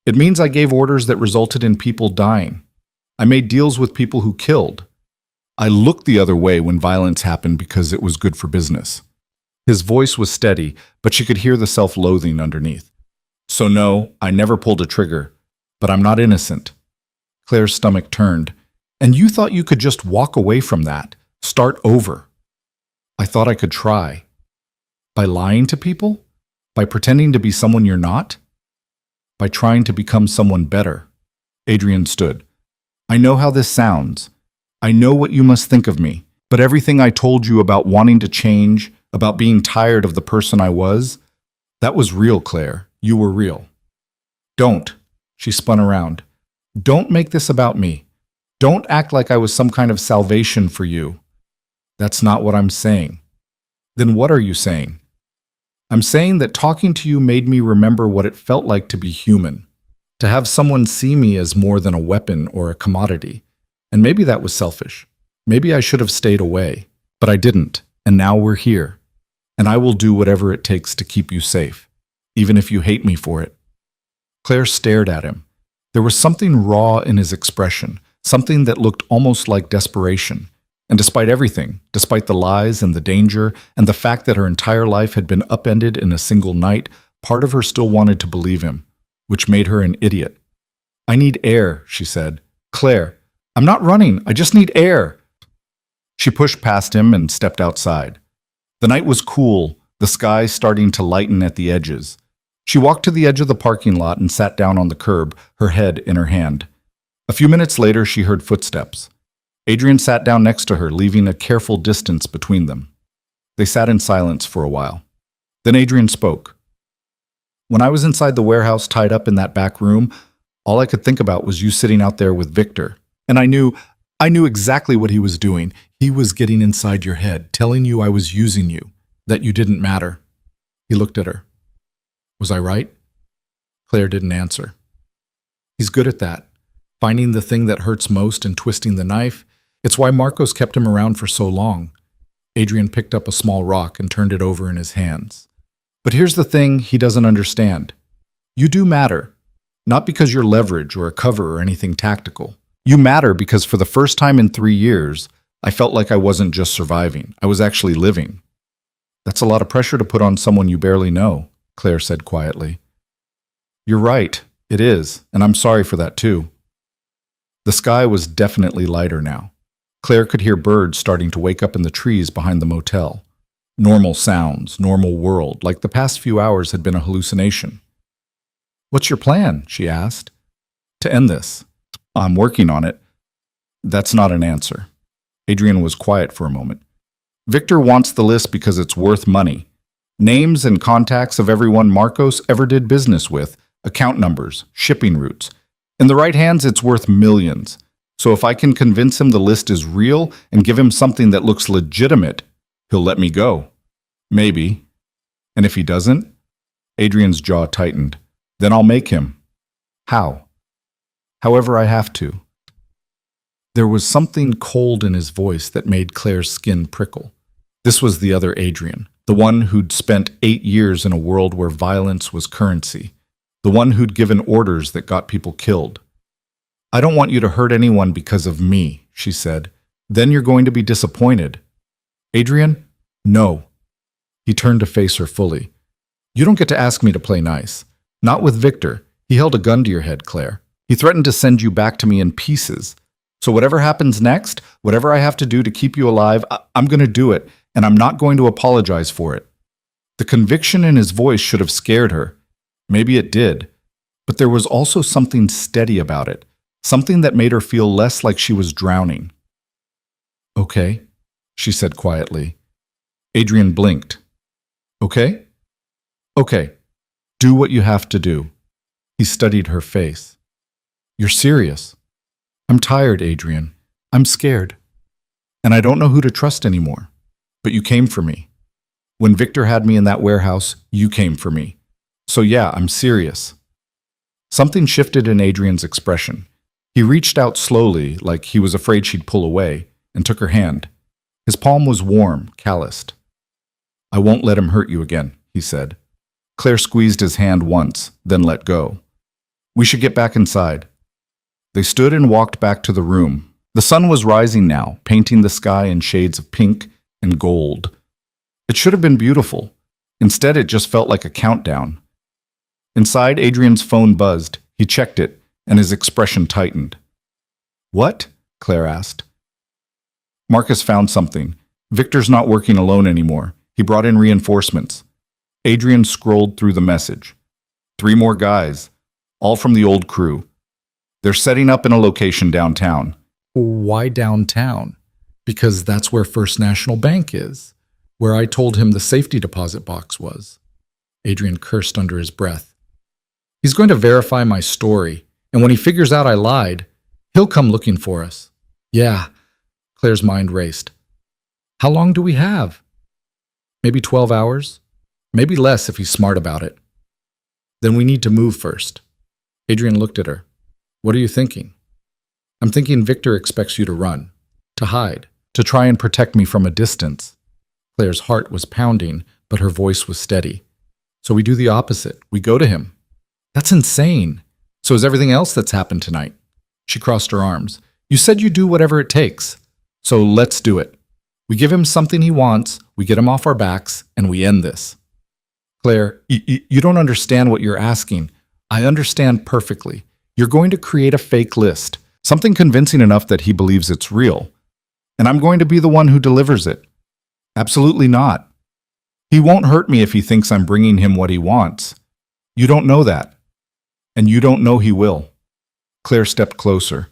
A: "It means I gave orders that resulted in people dying. I made deals with people who killed. I looked the other way when violence happened because it was good for business." His voice was steady, but she could hear the self-loathing underneath. "So no, I never pulled a trigger, but I'm not innocent." Claire's stomach turned. "And you thought you could just walk away from that, start over?" "I thought I could try." "By lying to people? By pretending to be someone you're not?" "By trying to become someone better." Adrian stood. "I know how this sounds. I know what you must think of me, but everything I told you about wanting to change, about being tired of the person I was, that was real, Claire. You were real." "Don't." She spun around. "Don't make this about me. Don't act like I was some kind of salvation for you." "That's not what I'm saying." "Then what are you saying?" "I'm saying that talking to you made me remember what it felt like to be human, to have someone see me as more than a weapon or a commodity. And maybe that was selfish. Maybe I should have stayed away, but I didn't, and now we're here. and I will do whatever it takes to keep you safe, even if you hate me for it." Claire stared at him. There was something raw in his expression, something that looked almost like desperation. And despite everything, despite the lies and the danger, and the fact that her entire life had been upended in a single night, part of her still wanted to believe him, which made her an idiot. "I need air," she said. "Claire, I'm not running, I just need air." She pushed past him and stepped outside. The night was cool, the sky starting to lighten at the edges. She walked to the edge of the parking lot and sat down on the curb, her head in her hand. A few minutes later, she heard footsteps. Adrian sat down next to her, leaving a careful distance between them. They sat in silence for a while. Then Adrian spoke. "When I was inside the warehouse tied up in that back room, all I could think about was you sitting out there with Victor. And I knew exactly what he was doing. He was getting inside your head, telling you I was using you, that you didn't matter." He looked at her. "Was I right?" Claire didn't answer. "He's good at that, finding the thing that hurts most and twisting the knife. It's why Marcos kept him around for so long." Adrian picked up a small rock and turned it over in his hands. "But here's the thing he doesn't understand. You do matter, not because you're leverage or a cover or anything tactical. You matter because for the first time in 3 years, I felt like I wasn't just surviving, I was actually living." "That's a lot of pressure to put on someone you barely know," Claire said quietly. "You're right, it is, and I'm sorry for that too." The sky was definitely lighter now. Claire could hear birds starting to wake up in the trees behind the motel. Normal sounds, normal world, like the past few hours had been a hallucination. "What's your plan?" she asked. "To end this. I'm working on it." That's not an answer. Adrian was quiet for a moment. "Victor wants the list because it's worth money. Names and contacts of everyone Marcos ever did business with, account numbers, shipping routes. In the right hands, it's worth millions. So if I can convince him the list is real and give him something that looks legitimate, he'll let me go. Maybe. And if he doesn't?" Adrian's jaw tightened. "Then I'll make him." "How?" "However I have to." There was something cold in his voice that made Claire's skin prickle. This was the other Adrian, the one who'd spent 8 years in a world where violence was currency, the one who'd given orders that got people killed. "I don't want you to hurt anyone because of me," she said. "Then you're going to be disappointed." "Adrian, no." He turned to face her fully. "You don't get to ask me to play nice. Not with Victor. He held a gun to your head, Claire. He threatened to send you back to me in pieces. So whatever happens next, whatever I have to do to keep you alive, I'm going to do it, and I'm not going to apologize for it." The conviction in his voice should have scared her. Maybe it did. But there was also something steady about it, something that made her feel less like she was drowning. "Okay," she said quietly. Adrian blinked. "Okay?" "Okay. Do what you have to do." He studied her face. "You're serious?" "I'm tired, Adrian. I'm scared. And I don't know who to trust anymore. But you came for me. When Victor had me in that warehouse, you came for me. So yeah, I'm serious." Something shifted in Adrian's expression. He reached out slowly, like he was afraid she'd pull away, and took her hand. His palm was warm, calloused. "I won't let him hurt you again," he said. Claire squeezed his hand once, then let go. "We should get back inside." They stood and walked back to the room. The sun was rising now, painting the sky in shades of pink and gold. It should have been beautiful. Instead, it just felt like a countdown. Inside, Adrian's phone buzzed. He checked it, and his expression tightened. "What?" Claire asked. "Marcus found something. Victor's not working alone anymore. He brought in reinforcements." Adrian scrolled through the message. 3 more guys, all from the old crew. They're setting up in a location downtown. "Why downtown?" "Because that's where First National Bank is, where I told him the safety deposit box was." Adrian cursed under his breath. "He's going to verify my story, and when he figures out I lied, he'll come looking for us." "Yeah," Claire's mind raced. "How long do we have?" "Maybe 12 hours. Maybe less if he's smart about it." "Then we need to move first." Adrian looked at her. "What are you thinking?" "I'm thinking Victor expects you to run, to hide, to try and protect me from a distance." Claire's heart was pounding, but her voice was steady. So we do the opposite. We go to him. That's insane. So is everything else that's happened tonight? She crossed her arms. You said you'd do whatever it takes. So let's do it. We give him something he wants, we get him off our backs, and we end this. Claire, you don't understand what you're asking. I understand perfectly. You're going to create a fake list, something convincing enough that he believes it's real. And I'm going to be the one who delivers it. Absolutely not. He won't hurt me if he thinks I'm bringing him what he wants. You don't know that. And you don't know he will. Claire stepped closer.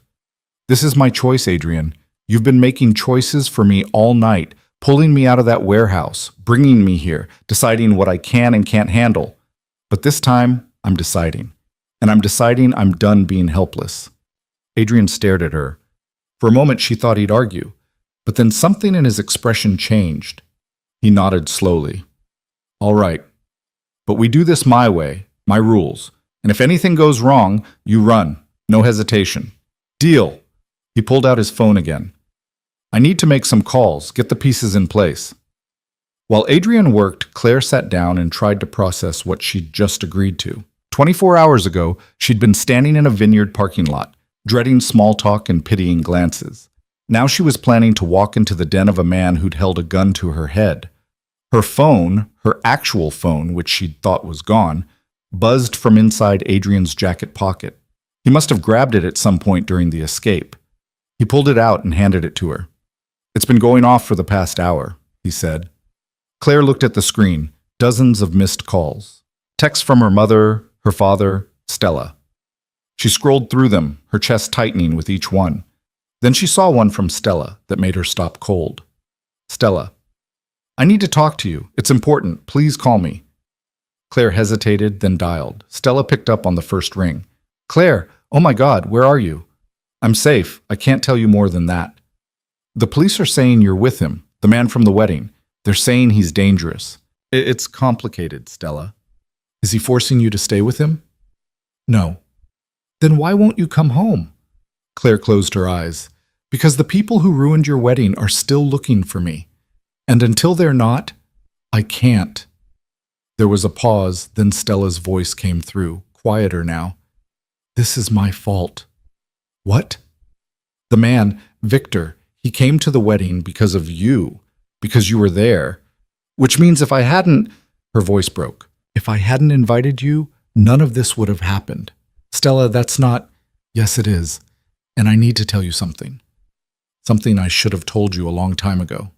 A: This is my choice, Adrian. You've been making choices for me all night, pulling me out of that warehouse, bringing me here, deciding what I can and can't handle. But this time, I'm deciding. And I'm deciding I'm done being helpless. Adrian stared at her. For a moment, she thought he'd argue. But then something in his expression changed. He nodded slowly. All right. But we do this my way, my rules. And if anything goes wrong, you run. No hesitation. Deal. He pulled out his phone again. I need to make some calls, get the pieces in place. While Adrian worked, Claire sat down and tried to process what she'd just agreed to. 24 hours ago, she'd been standing in a vineyard parking lot, dreading small talk and pitying glances. Now she was planning to walk into the den of a man who'd held a gun to her head. Her phone, her actual phone, which she'd thought was gone, buzzed from inside Adrian's jacket pocket. He must have grabbed it at some point during the escape. He pulled it out and handed it to her. It's been going off for the past hour, he said. Claire looked at the screen, dozens of missed calls. Texts from her mother, her father, Stella. She scrolled through them, her chest tightening with each one. Then she saw one from Stella that made her stop cold. Stella, I need to talk to you. It's important. Please call me. Claire hesitated, then dialed. Stella picked up on the first ring. Claire, oh my God, where are you? I'm safe. I can't tell you more than that. The police are saying you're with him, the man from the wedding. They're saying he's dangerous. It's complicated, Stella. Is he forcing you to stay with him? No. Then why won't you come home? Claire closed her eyes. Because the people who ruined your wedding are still looking for me. And until they're not, I can't. There was a pause, then Stella's voice came through, quieter now. This is my fault. What? The man, Victor, he came to the wedding because of you, because you were there. Which means if I hadn't, her voice broke, if I hadn't invited you, none of this would have happened. Stella, that's not, yes it is, and I need to tell you something. Something I should have told you a long time ago.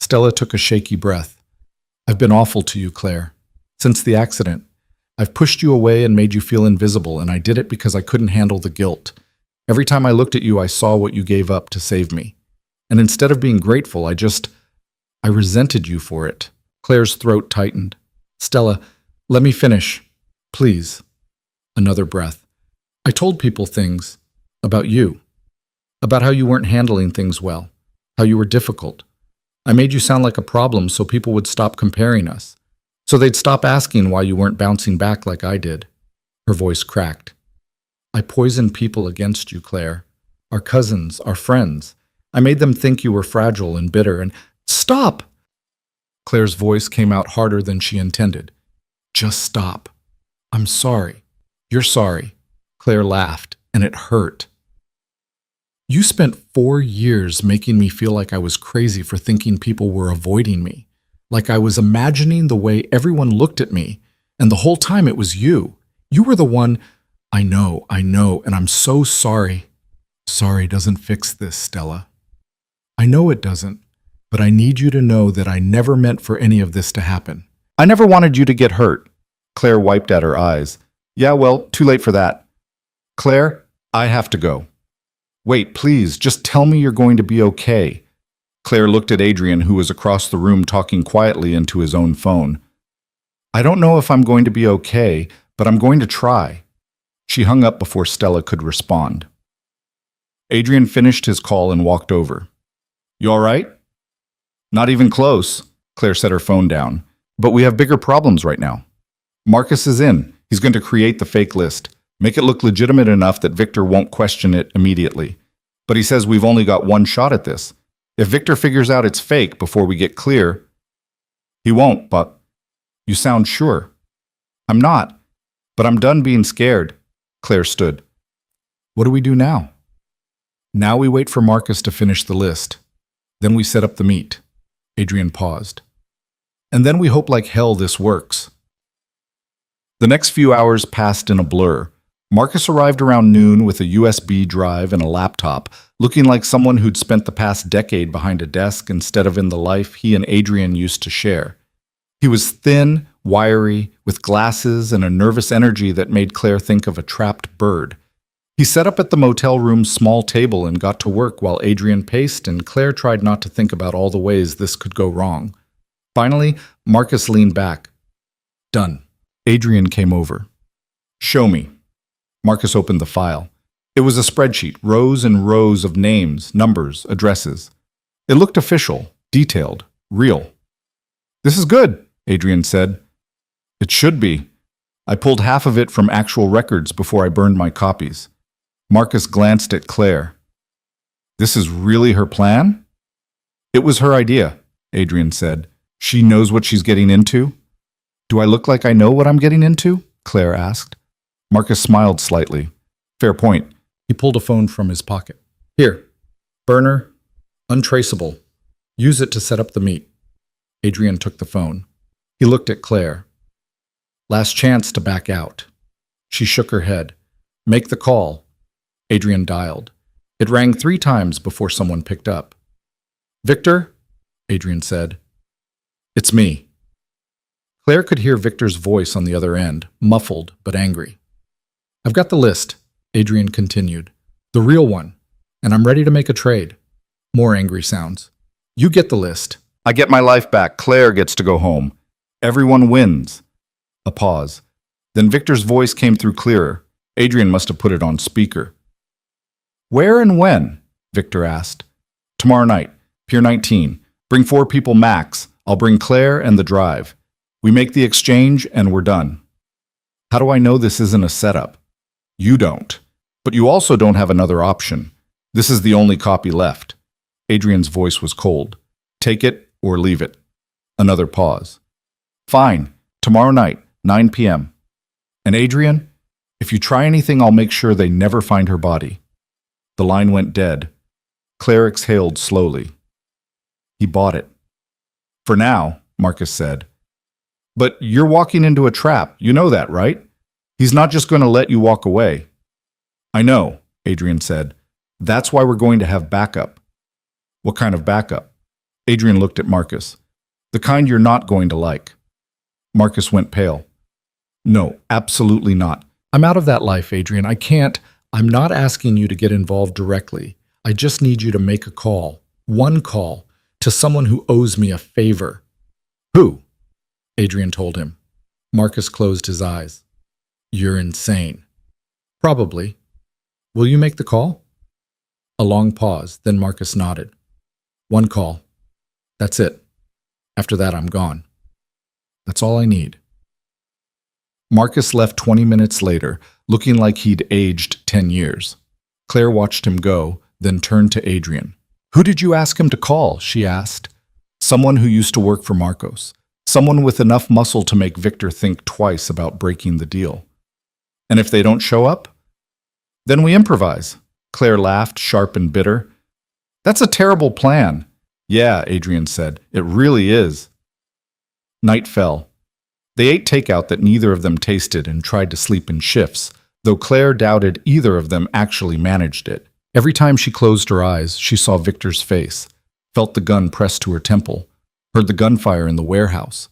A: Stella took a shaky breath. I've been awful to you, Claire. Since the accident, I've pushed you away and made you feel invisible, and I did it because I couldn't handle the guilt. Every time I looked at you, I saw what you gave up to save me. And instead of being grateful, I resented you for it. Claire's throat tightened. Stella, let me finish. Please. Another breath. I told people things about you, about how you weren't handling things well, how you were difficult. I made you sound like a problem so people would stop comparing us, so they'd stop asking why you weren't bouncing back like I did. Her voice cracked. I poisoned people against you, Claire. Our cousins, our friends. I made them think you were fragile and bitter and... Stop! Claire's voice came out harder than she intended. Just stop. I'm sorry. You're sorry. Claire laughed, and it hurt. You spent 4 years making me feel like I was crazy for thinking people were avoiding me, like I was imagining the way everyone looked at me, and the whole time it was you. You were the one... I know, and I'm so sorry. Sorry doesn't fix this, Stella. I know it doesn't, but I need you to know that I never meant for any of this to happen. I never wanted you to get hurt. Claire wiped at her eyes. Yeah, well, too late for that. Claire, I have to go. Wait, please, just tell me you're going to be okay. Claire looked at Adrian, who was across the room talking quietly into his own phone. I don't know if I'm going to be okay, but I'm going to try. She hung up before Stella could respond. Adrian finished his call and walked over. You all right? Not even close, Claire set her phone down. But we have bigger problems right now. Marcus is in. He's going to create the fake list. Make it look legitimate enough that Victor won't question it immediately. But he says we've only got one shot at this. If Victor figures out it's fake before we get clear... He won't, but you sound sure. I'm not, but I'm done being scared. Claire stood. What do we do now? Now we wait for Marcus to finish the list. Then we set up the meet. Adrian paused. And then we hope like hell this works. The next few hours passed in a blur. Marcus arrived around noon with a USB drive and a laptop, looking like someone who'd spent the past decade behind a desk instead of in the life he and Adrian used to share. He was thin, wiry, with glasses and a nervous energy that made Claire think of a trapped bird. He set up at the motel room's small table and got to work while Adrian paced, and Claire tried not to think about all the ways this could go wrong. Finally, Marcus leaned back. Done. Adrian came over. Show me. Marcus opened the file. It was a spreadsheet, rows and rows of names, numbers, addresses. It looked official, detailed, real. This is good, Adrian said. It should be. I pulled half of it from actual records before I burned my copies. Marcus glanced at Claire. This is really her plan? It was her idea, Adrian said. She knows what she's getting into? Do I look like I know what I'm getting into? Claire asked. Marcus smiled slightly. Fair point. He pulled a phone from his pocket. Here. Burner. Untraceable. Use it to set up the meet. Adrian took the phone. He looked at Claire. Last chance to back out. She shook her head. Make the call. Adrian dialed. It rang 3 times before someone picked up. Victor? Adrian said. It's me. Claire could hear Victor's voice on the other end, muffled but angry. I've got the list, Adrian continued. The real one. And I'm ready to make a trade. More angry sounds. You get the list. I get my life back. Claire gets to go home. Everyone wins. A pause. Then Victor's voice came through clearer. Adrian must have put it on speaker. Where and when? Victor asked. Tomorrow night, Pier 19. Bring 4 people max. I'll bring Claire and the drive. We make the exchange and we're done. How do I know this isn't a setup? You don't. But you also don't have another option. This is the only copy left. Adrian's voice was cold. Take it or leave it. Another pause. Fine. Tomorrow night, 9 p.m. And Adrian, if you try anything, I'll make sure they never find her body. The line went dead. Claire exhaled slowly. He bought it. For now, Marcus said. But you're walking into a trap. You know that, right? He's not just going to let you walk away. I know, Adrian said. That's why we're going to have backup. What kind of backup? Adrian looked at Marcus. The kind you're not going to like. Marcus went pale. No, absolutely not. I'm out of that life, Adrian. I can't. I'm not asking you to get involved directly. I just need you to make a call. One call. To someone who owes me a favor. Who? Adrian told him. Marcus closed his eyes. You're insane. Probably. Will you make the call? A long pause, then Marcus nodded. One call. That's it. After that, I'm gone. That's all I need. Marcus left 20 minutes later, looking like he'd aged 10 years. Claire watched him go, then turned to Adrian. Who did you ask him to call? She asked. Someone who used to work for Marcos. Someone with enough muscle to make Victor think twice about breaking the deal. And if they don't show up? Then we improvise. Claire laughed, sharp and bitter. That's a terrible plan. Yeah, Adrian said. It really is. Night fell. They ate takeout that neither of them tasted and tried to sleep in shifts, though Claire doubted either of them actually managed it. Every time she closed her eyes, she saw Victor's face, felt the gun pressed to her temple, heard the gunfire in the warehouse.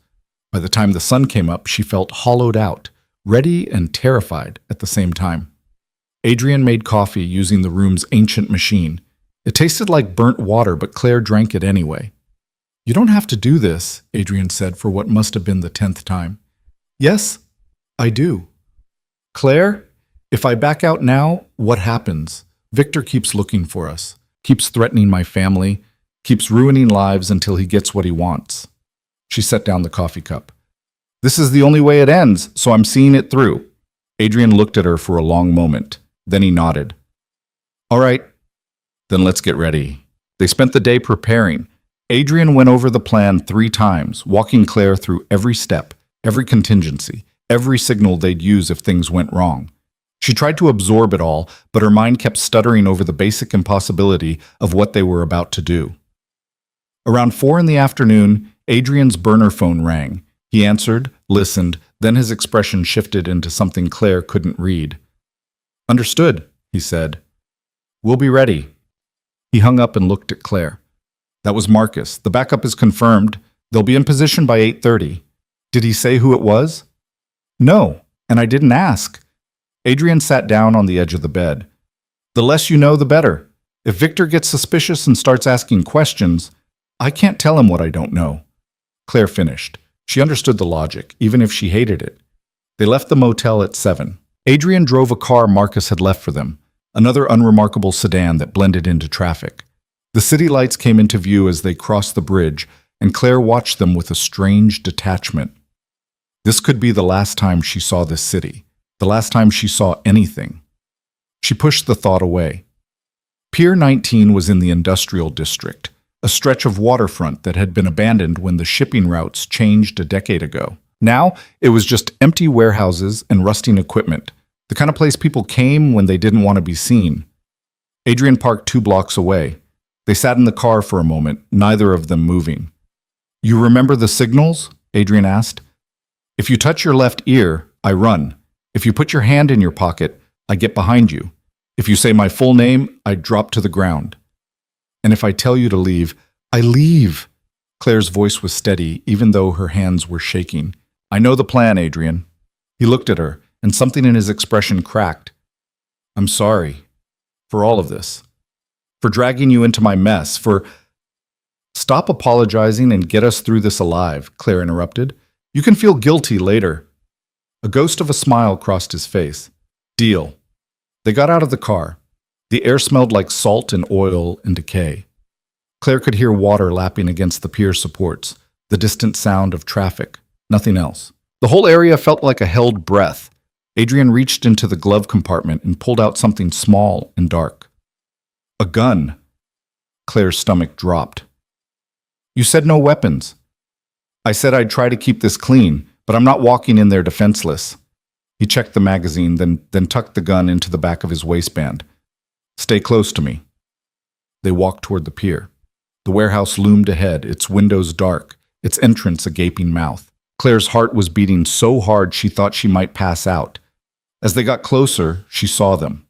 A: By the time the sun came up, she felt hollowed out, ready and terrified at the same time. Adrian made coffee using the room's ancient machine. It tasted like burnt water, but Claire drank it anyway. You don't have to do this, Adrian said for what must have been the 10th time. Yes, I do. Claire, if I back out now, what happens? Victor keeps looking for us, keeps threatening my family, keeps ruining lives until he gets what he wants. She set down the coffee cup. This is the only way it ends, so I'm seeing it through. Adrian looked at her for a long moment. Then he nodded. All right, then let's get ready. They spent the day preparing. Adrian went over the plan 3 times, walking Claire through every step, every contingency, every signal they'd use if things went wrong. She tried to absorb it all, but her mind kept stuttering over the basic impossibility of what they were about to do. Around 4 in the afternoon, Adrian's burner phone rang. He answered, listened, then his expression shifted into something Claire couldn't read. "Understood," he said. "We'll be ready." He hung up and looked at Claire. "That was Marcus. The backup is confirmed. They'll be in position by 8:30. "Did he say who it was?" "No, and I didn't ask." Adrian sat down on the edge of the bed. "The less you know, the better. If Victor gets suspicious and starts asking questions, I can't tell him what I don't know." Claire finished. She understood the logic, even if she hated it. They left the motel at 7. Adrian drove a car Marcus had left for them, another unremarkable sedan that blended into traffic. The city lights came into view as they crossed the bridge, and Claire watched them with a strange detachment. This could be the last time she saw this city, the last time she saw anything. She pushed the thought away. Pier 19 was in the industrial district, a stretch of waterfront that had been abandoned when the shipping routes changed a decade ago. Now, it was just empty warehouses and rusting equipment, the kind of place people came when they didn't want to be seen. Adrian parked 2 blocks away. They sat in the car for a moment, neither of them moving. "You remember the signals?" Adrian asked. "If you touch your left ear, I run. If you put your hand in your pocket, I get behind you. If you say my full name, I drop to the ground. And if I tell you to leave, I leave." Claire's voice was steady, even though her hands were shaking. "I know the plan, Adrian." He looked at her, and something in his expression cracked. "I'm sorry. For all of this. For dragging you into my mess. For—" "Stop apologizing and get us through this alive," Claire interrupted. "You can feel guilty later." A ghost of a smile crossed his face. "Deal." They got out of the car. The air smelled like salt and oil and decay. Claire could hear water lapping against the pier supports, the distant sound of traffic, nothing else. The whole area felt like a held breath. Adrian reached into the glove compartment and pulled out something small and dark. A gun. Claire's stomach dropped. "You said no weapons." "I said I'd try to keep this clean, but I'm not walking in there defenseless." He checked the magazine, then tucked the gun into the back of his waistband. "Stay close to me." They walked toward the pier. The warehouse loomed ahead, its windows dark, its entrance a gaping mouth. Claire's heart was beating so hard she thought she might pass out. As they got closer, she saw them.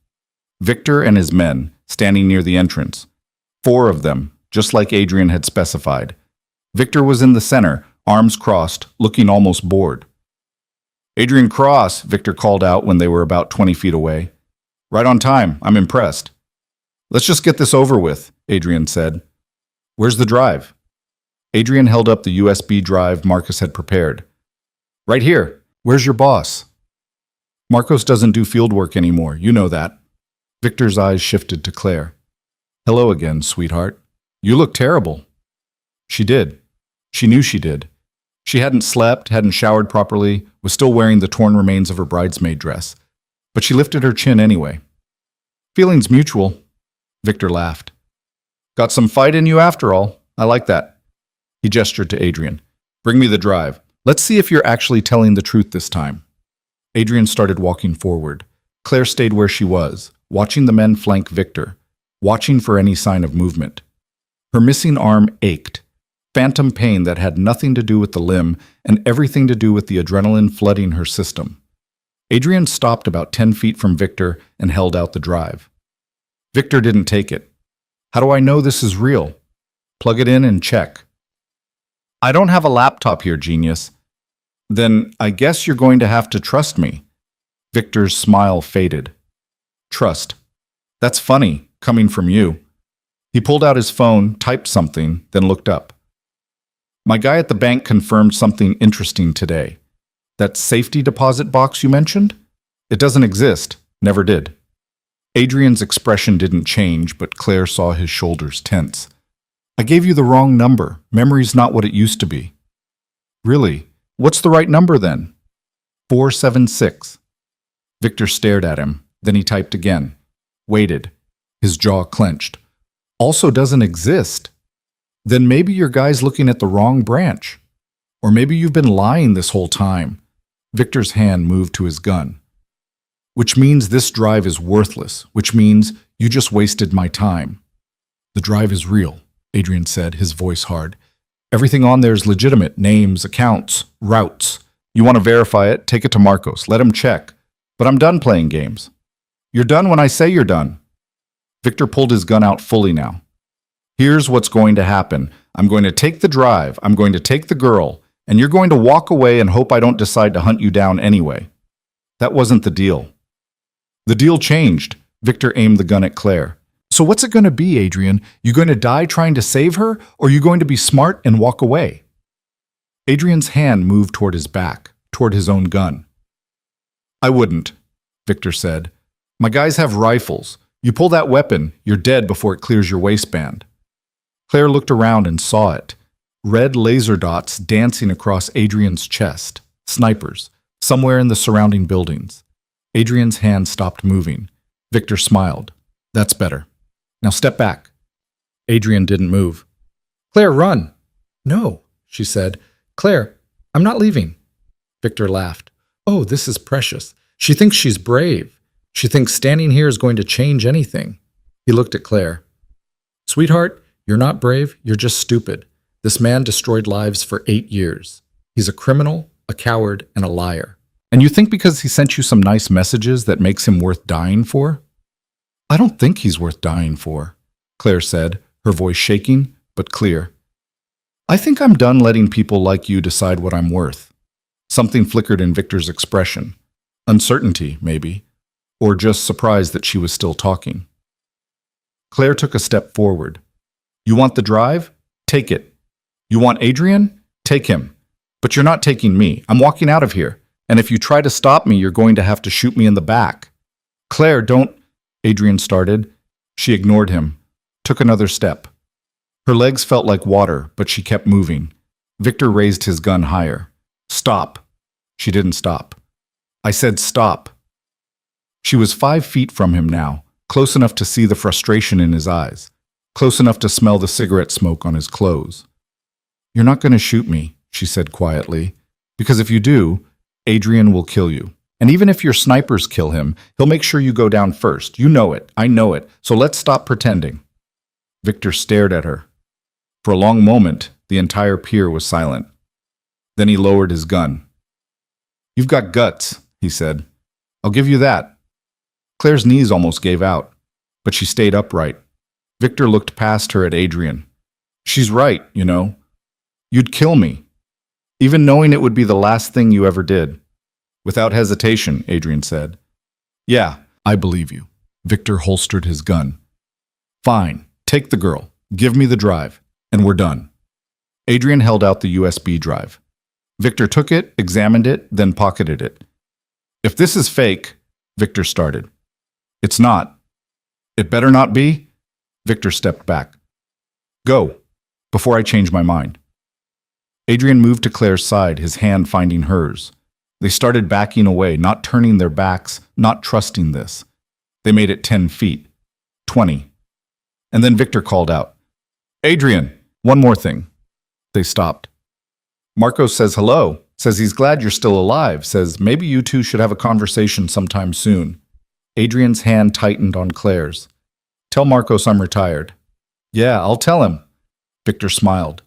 A: Victor and his men, standing near the entrance. 4 of them, just like Adrian had specified. Victor was in the center, arms crossed, looking almost bored. "Adrian Cross," Victor called out when they were about 20 feet away. "Right on time. I'm impressed." "Let's just get this over with," Adrian said. "Where's the drive?" Adrian held up the USB drive Marcus had prepared. "Right here. Where's your boss?" "Marcos doesn't do field work anymore. You know that." Victor's eyes shifted to Claire. "Hello again, sweetheart. You look terrible." She did. She knew she did. She hadn't slept, hadn't showered properly, was still wearing the torn remains of her bridesmaid dress. But she lifted her chin anyway. "Feelings mutual." Victor laughed. "Got some fight in you after all. I like that." He gestured to Adrian. "Bring me the drive. Let's see if you're actually telling the truth this time." Adrian started walking forward. Claire stayed where she was, watching the men flank Victor, watching for any sign of movement. Her missing arm ached, phantom pain that had nothing to do with the limb and everything to do with the adrenaline flooding her system. Adrian stopped about 10 feet from Victor and held out the drive. Victor didn't take it. "How do I know this is real?" "Plug it in and check." "I don't have a laptop here, genius." "Then I guess you're going to have to trust me." Victor's smile faded. "Trust. That's funny, coming from you." He pulled out his phone, typed something, then looked up. "My guy at the bank confirmed something interesting today. That safety deposit box you mentioned? It doesn't exist. Never did." Adrian's expression didn't change, but Claire saw his shoulders tense. "I gave you the wrong number. Memory's not what it used to be." "Really? What's the right number then?" 476. Victor stared at him. Then he typed again. Waited. His jaw clenched. "Also doesn't exist." Then maybe your guy's looking at the wrong branch. Or maybe you've been lying this whole time. Victor's hand moved to his gun. Which means this drive is worthless, which means you just wasted my time. The drive is real, Adrian said, his voice hard. Everything on there is legitimate, names, accounts, routes. You want to verify it, take it to Marcos, let him check. But I'm done playing games. You're done when I say you're done. Victor pulled his gun out fully now. Here's what's going to happen. I'm going to take the drive, I'm going to take the girl, and you're going to walk away and hope I don't decide to hunt you down anyway. That wasn't the deal. The deal changed. Victor aimed the gun at Claire. So what's it going to be, Adrian? You going to die trying to save her, or are you going to be smart and walk away? Adrian's hand moved toward his back, toward his own gun. I wouldn't, Victor said. My guys have rifles. You pull that weapon, you're dead before it clears your waistband. Claire looked around and saw it. Red laser dots dancing across Adrian's chest. Snipers, somewhere in the surrounding buildings. Adrian's hand stopped moving. Victor smiled. That's better. Now step back. Adrian didn't move. Claire, run. No, she said. Claire, I'm not leaving. Victor laughed. Oh, this is precious. She thinks she's brave. She thinks standing here is going to change anything. He looked at Claire. Sweetheart, you're not brave, you're just stupid. This man destroyed lives for 8 years. He's a criminal, a coward, and a liar. And you think because he sent you some nice messages that makes him worth dying for? I don't think he's worth dying for, Claire said, her voice shaking, but clear. I think I'm done letting people like you decide what I'm worth. Something flickered in Victor's expression. Uncertainty, maybe, or just surprise that she was still talking. Claire took a step forward. You want the drive? Take it. You want Adrian? Take him. But you're not taking me. I'm walking out of here. And if you try to stop me, you're going to have to shoot me in the back. Claire, don't... Adrian started. She ignored him, took another step. Her legs felt like water, but she kept moving. Victor raised his gun higher. Stop. She didn't stop. I said stop. She was 5 feet from him now, close enough to see the frustration in his eyes, close enough to smell the cigarette smoke on his clothes. You're not going to shoot me, she said quietly, because if you do, Adrian will kill you. And even if your snipers kill him, he'll make sure you go down first. You know it. I know it. So let's stop pretending. Victor stared at her. For a long moment, the entire pier was silent. Then he lowered his gun. You've got guts, he said. I'll give you that. Claire's knees almost gave out, but she stayed upright. Victor looked past her at Adrian. She's right, you know. You'd kill me, even knowing it would be the last thing you ever did. Without hesitation, Adrian said. Yeah, I believe you. Victor holstered his gun. Fine, take the girl, give me the drive, and we're done. Adrian held out the USB drive. Victor took it, examined it, then pocketed it. If this is fake, Victor started. It's not. It better not be? Victor stepped back. Go, before I change my mind. Adrian moved to Claire's side, his hand finding hers. They started backing away, not turning their backs, not trusting this. They made it 10 feet, 20. And then Victor called out, Adrian, one more thing. They stopped. Marcos says hello, says he's glad you're still alive, says maybe you two should have a conversation sometime soon. Adrian's hand tightened on Claire's. Tell Marcos I'm retired. Yeah, I'll tell him. Victor smiled.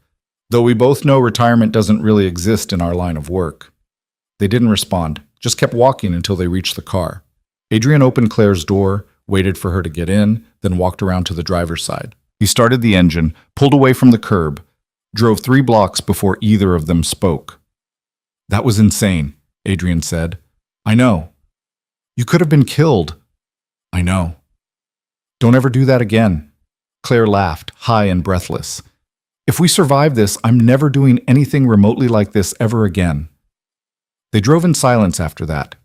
A: Though we both know retirement doesn't really exist in our line of work. They didn't respond, just kept walking until they reached the car. Adrian opened Claire's door, waited for her to get in, then walked around to the driver's side. He started the engine, pulled away from the curb, drove 3 blocks before either of them spoke. That was insane, Adrian said. I know. You could have been killed. I know. Don't ever do that again. Claire laughed, high and breathless. If we survive this, I'm never doing anything remotely like this ever again. They drove in silence after that.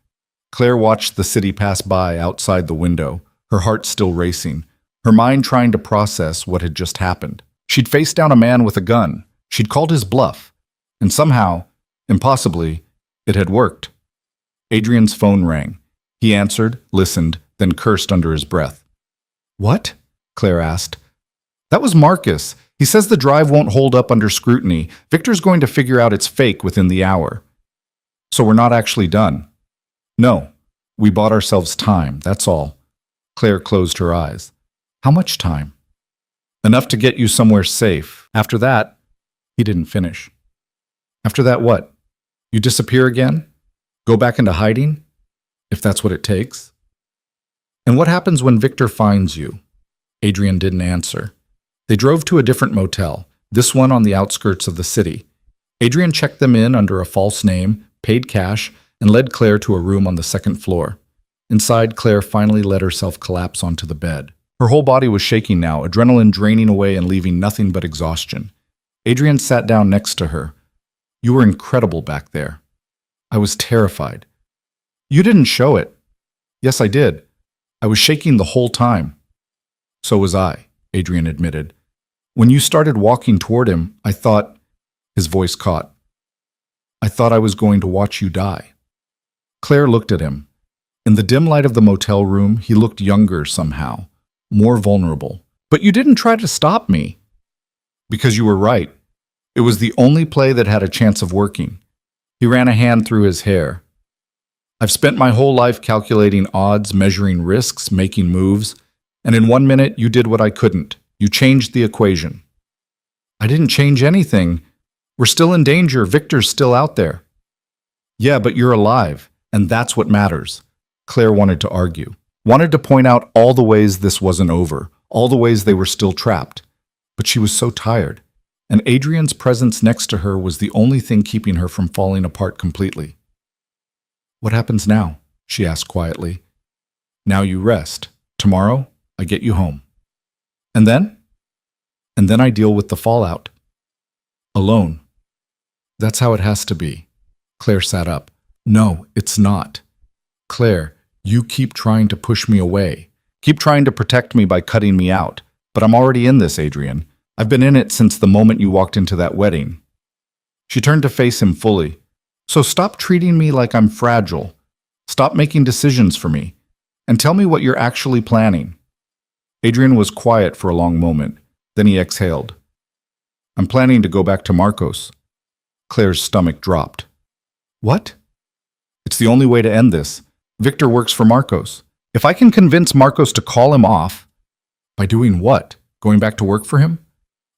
A: Claire watched the city pass by outside the window, her heart still racing, her mind trying to process what had just happened. She'd faced down a man with a gun. She'd called his bluff. And somehow, impossibly, it had worked. Adrian's phone rang. He answered, listened, then cursed under his breath. What? Claire asked. That was Marcus. He says the drive won't hold up under scrutiny. Victor's going to figure out it's fake within the hour. So we're not actually done. No, we bought ourselves time, that's all. Claire closed her eyes. How much time? Enough to get you somewhere safe. After that, he didn't finish. After that what? You disappear again? Go back into hiding? If that's what it takes? And what happens when Victor finds you? Adrian didn't answer. They drove to a different motel, this one on the outskirts of the city. Adrian checked them in under a false name, paid cash, and led Claire to a room on the second floor. Inside, Claire finally let herself collapse onto the bed. Her whole body was shaking now, adrenaline draining away and leaving nothing but exhaustion. Adrian sat down next to her. You were incredible back there. I was terrified. You didn't show it. Yes, I did. I was shaking the whole time. So was I, Adrian admitted. When you started walking toward him, I thought, his voice caught. I thought I was going to watch you die. Claire looked at him. In the dim light of the motel room, he looked younger somehow, more vulnerable. But you didn't try to stop me. Because you were right. It was the only play that had a chance of working. He ran a hand through his hair. I've spent my whole life calculating odds, measuring risks, making moves, and in 1 minute you did what I couldn't. You changed the equation. I didn't change anything. We're still in danger. Victor's still out there. Yeah, but you're alive, and that's what matters. Claire wanted to argue, wanted to point out all the ways this wasn't over, all the ways they were still trapped. But she was so tired, and Adrian's presence next to her was the only thing keeping her from falling apart completely. What happens now? She asked quietly. Now you rest. Tomorrow, I get you home. And then? And then I deal with the fallout. Alone. That's how it has to be. Claire sat up. No, it's not. Claire, you keep trying to push me away. Keep trying to protect me by cutting me out. But I'm already in this, Adrian. I've been in it since the moment you walked into that wedding. She turned to face him fully. So stop treating me like I'm fragile. Stop making decisions for me. And tell me what you're actually planning. Adrian was quiet for a long moment. Then he exhaled. I'm planning to go back to Marcos. Claire's stomach dropped. What? It's the only way to end this. Victor works for Marcos. If I can convince Marcos to call him off, by doing what? Going back to work for him?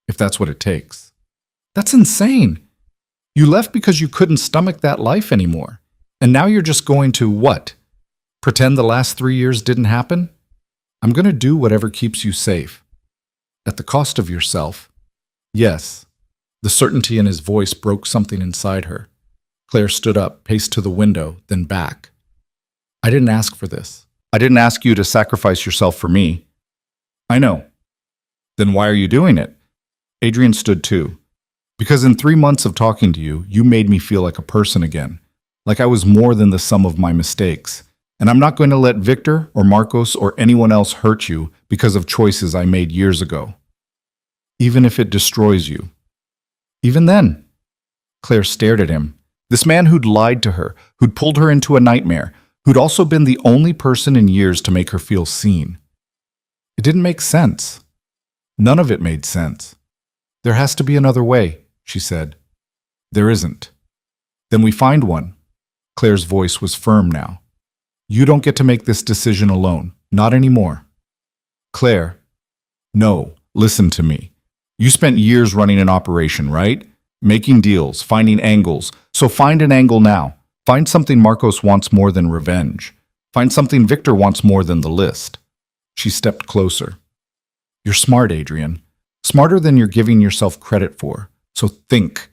A: If that's what it takes. That's insane. You left because you couldn't stomach that life anymore. And now you're just going to what? Pretend the last 3 years didn't happen? I'm going to do whatever keeps you safe. At the cost of yourself. Yes. The certainty in his voice broke something inside her. Claire stood up, paced to the window, then back. I didn't ask for this. I didn't ask you to sacrifice yourself for me. I know. Then why are you doing it? Adrian stood too. Because in 3 months of talking to you, you made me feel like a person again. Like I was more than the sum of my mistakes. And I'm not going to let Victor or Marcos or anyone else hurt you because of choices I made years ago. Even if it destroys you. Even then. Claire stared at him. This man who'd lied to her, who'd pulled her into a nightmare, who'd also been the only person in years to make her feel seen. It didn't make sense. None of it made sense. There has to be another way, she said. There isn't. Then we find one. Claire's voice was firm now. You don't get to make this decision alone. Not anymore. Claire, no, listen to me. You spent years running an operation, right? Making deals, finding angles. So find an angle now. Find something Marcos wants more than revenge. Find something Victor wants more than the list. She stepped closer. You're smart, Adrian. Smarter than you're giving yourself credit for. So think.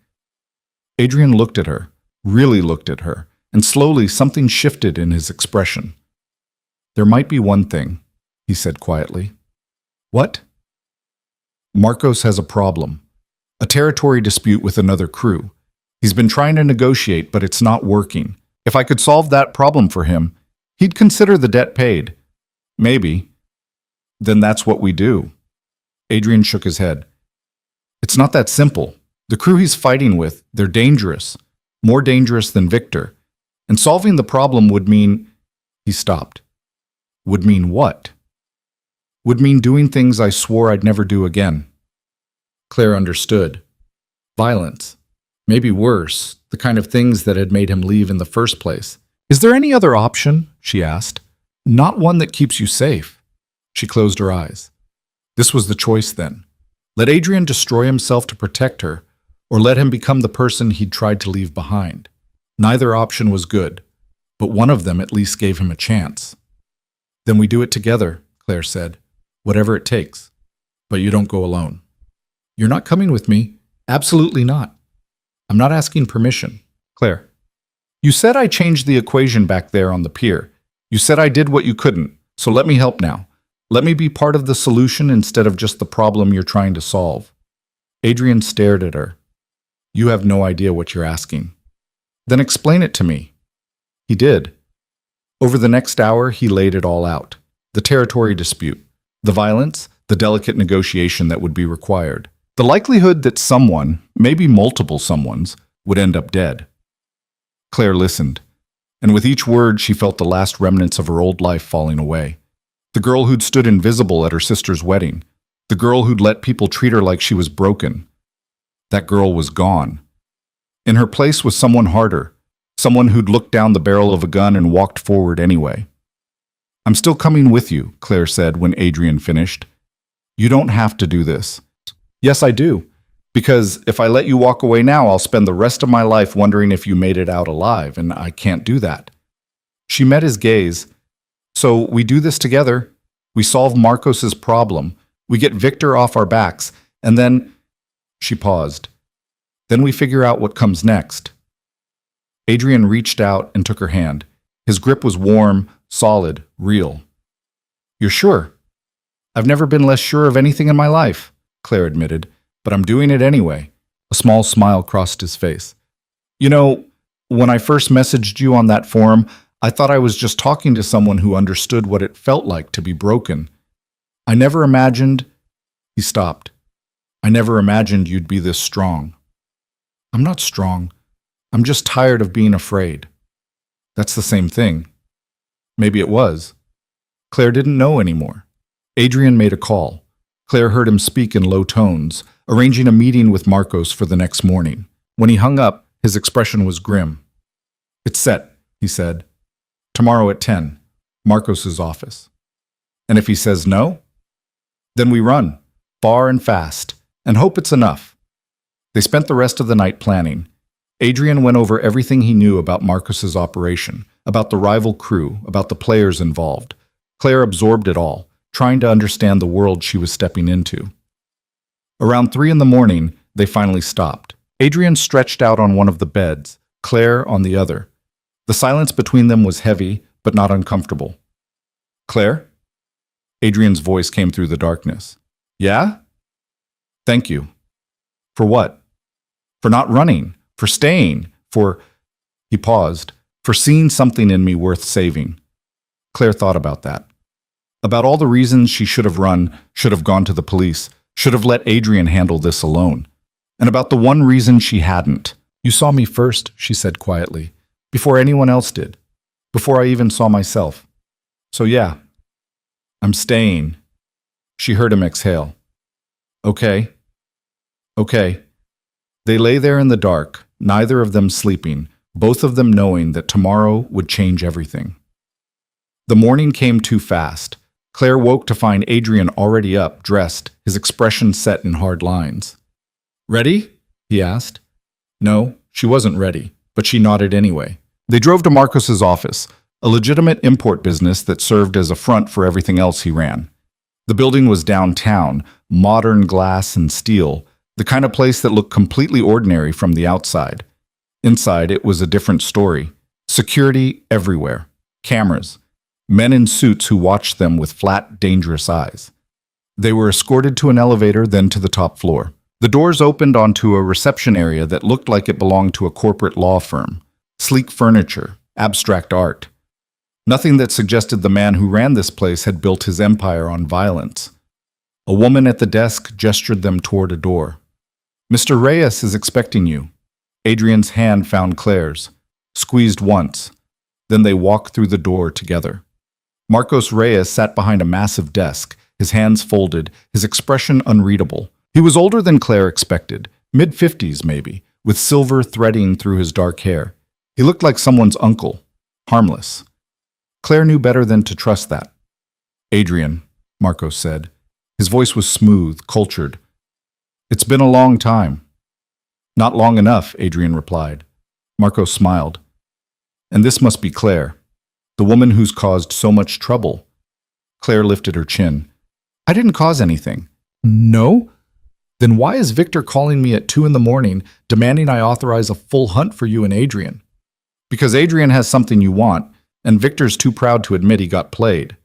A: Adrian looked at her, really looked at her, and slowly something shifted in his expression. There might be one thing, he said quietly. What? Marcos has a problem. A territory dispute with another crew. He's been trying to negotiate, but it's not working. If I could solve that problem for him, he'd consider the debt paid. Maybe. Then that's what we do. Adrian shook his head. It's not that simple. The crew he's fighting with, they're dangerous. More dangerous than Victor. And solving the problem would mean... He stopped. Would mean what? Would mean doing things I swore I'd never do again. Claire understood. Violence. Maybe worse, the kind of things that had made him leave in the first place. Is there any other option? She asked. Not one that keeps you safe. She closed her eyes. This was the choice then. Let Adrian destroy himself to protect her, or let him become the person he'd tried to leave behind. Neither option was good, but one of them at least gave him a chance. Then we do it together, Claire said. Whatever it takes. But you don't go alone. You're not coming with me. Absolutely not. I'm not asking permission. Claire. You said I changed the equation back there on the pier. You said I did what you couldn't, so let me help now. Let me be part of the solution instead of just the problem you're trying to solve. Adrian stared at her. You have no idea what you're asking. Then explain it to me. He did. Over the next hour, he laid it all out. The territory dispute, the violence, the delicate negotiation that would be required. The likelihood that someone, maybe multiple someones, would end up dead. Claire listened, and with each word she felt the last remnants of her old life falling away. The girl who'd stood invisible at her sister's wedding. The girl who'd let people treat her like she was broken. That girl was gone. In her place was someone harder, someone who'd looked down the barrel of a gun and walked forward anyway. I'm still coming with you, Claire said when Adrian finished. You don't have to do this. Yes, I do. Because if I let you walk away now, I'll spend the rest of my life wondering if you made it out alive, and I can't do that. She met his gaze. So we do this together. We solve Marcos's problem. We get Victor off our backs, and then... She paused. Then we figure out what comes next. Adrian reached out and took her hand. His grip was warm, solid, real. You're sure? I've never been less sure of anything in my life, Claire admitted, but I'm doing it anyway. A small smile crossed his face. You know, when I first messaged you on that forum, I thought I was just talking to someone who understood what it felt like to be broken. I never imagined... He stopped. I never imagined you'd be this strong. I'm not strong. I'm just tired of being afraid. That's the same thing. Maybe it was. Claire didn't know anymore. Adrian made a call. Claire heard him speak in low tones, arranging a meeting with Marcos for the next morning. When he hung up, his expression was grim. It's set, he said. Tomorrow at 10, Marcos's office. And if he says no, then we run, far and fast, and hope it's enough. They spent the rest of the night planning. Adrian went over everything he knew about Marcos's operation, about the rival crew, about the players involved. Claire absorbed it all, trying to understand the world she was stepping into. Around 3 a.m, they finally stopped. Adrian stretched out on one of the beds, Claire on the other. The silence between them was heavy, but not uncomfortable. Claire? Adrian's voice came through the darkness. Yeah? Thank you. For what? For not running, for staying, for... He paused. For seeing something in me worth saving. Claire thought about that. About all the reasons she should have run, should have gone to the police, should have let Adrian handle this alone. And about the one reason she hadn't. You saw me first, she said quietly, before anyone else did, before I even saw myself. So yeah, I'm staying. She heard him exhale. Okay. Okay. They lay there in the dark, neither of them sleeping, both of them knowing that tomorrow would change everything. The morning came too fast. Claire woke to find Adrian already up, dressed, his expression set in hard lines. Ready? He asked. No, she wasn't ready, but she nodded anyway. They drove to Marcos's office, a legitimate import business that served as a front for everything else he ran. The building was downtown, modern glass and steel, the kind of place that looked completely ordinary from the outside. Inside, it was a different story. Security everywhere. Cameras. Men in suits who watched them with flat, dangerous eyes. They were escorted to an elevator, then to the top floor. The doors opened onto a reception area that looked like it belonged to a corporate law firm. Sleek furniture, abstract art. Nothing that suggested the man who ran this place had built his empire on violence. A woman at the desk gestured them toward a door. Mr. Reyes is expecting you. Adrian's hand found Claire's, squeezed once. Then they walked through the door together. Marcos Reyes sat behind a massive desk, his hands folded, his expression unreadable. He was older than Claire expected, mid-50s maybe, with silver threading through his dark hair. He looked like someone's uncle, harmless. Claire knew better than to trust that. Adrian, Marcos said. His voice was smooth, cultured. It's been a long time. Not long enough, Adrian replied. Marcos smiled. And this must be Claire, the woman who's caused so much trouble. Claire lifted her chin. I didn't cause anything. No? Then why is Victor calling me at 2 in the morning, demanding I authorize a full hunt for you and Adrian? Because Adrian has something you want, and Victor's too proud to admit he got played.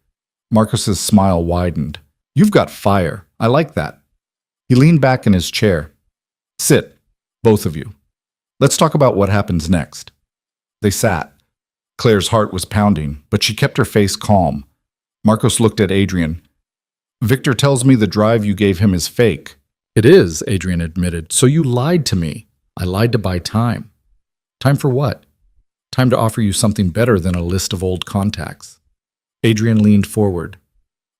A: Marcos's smile widened. You've got fire. I like that. He leaned back in his chair. Sit, both of you. Let's talk about what happens next. They sat. Claire's heart was pounding, but she kept her face calm. Marcos looked at Adrian. Victor tells me the drive you gave him is fake. It is, Adrian admitted. So you lied to me. I lied to buy time. Time for what? Time to offer you something better than a list of old contacts. Adrian leaned forward.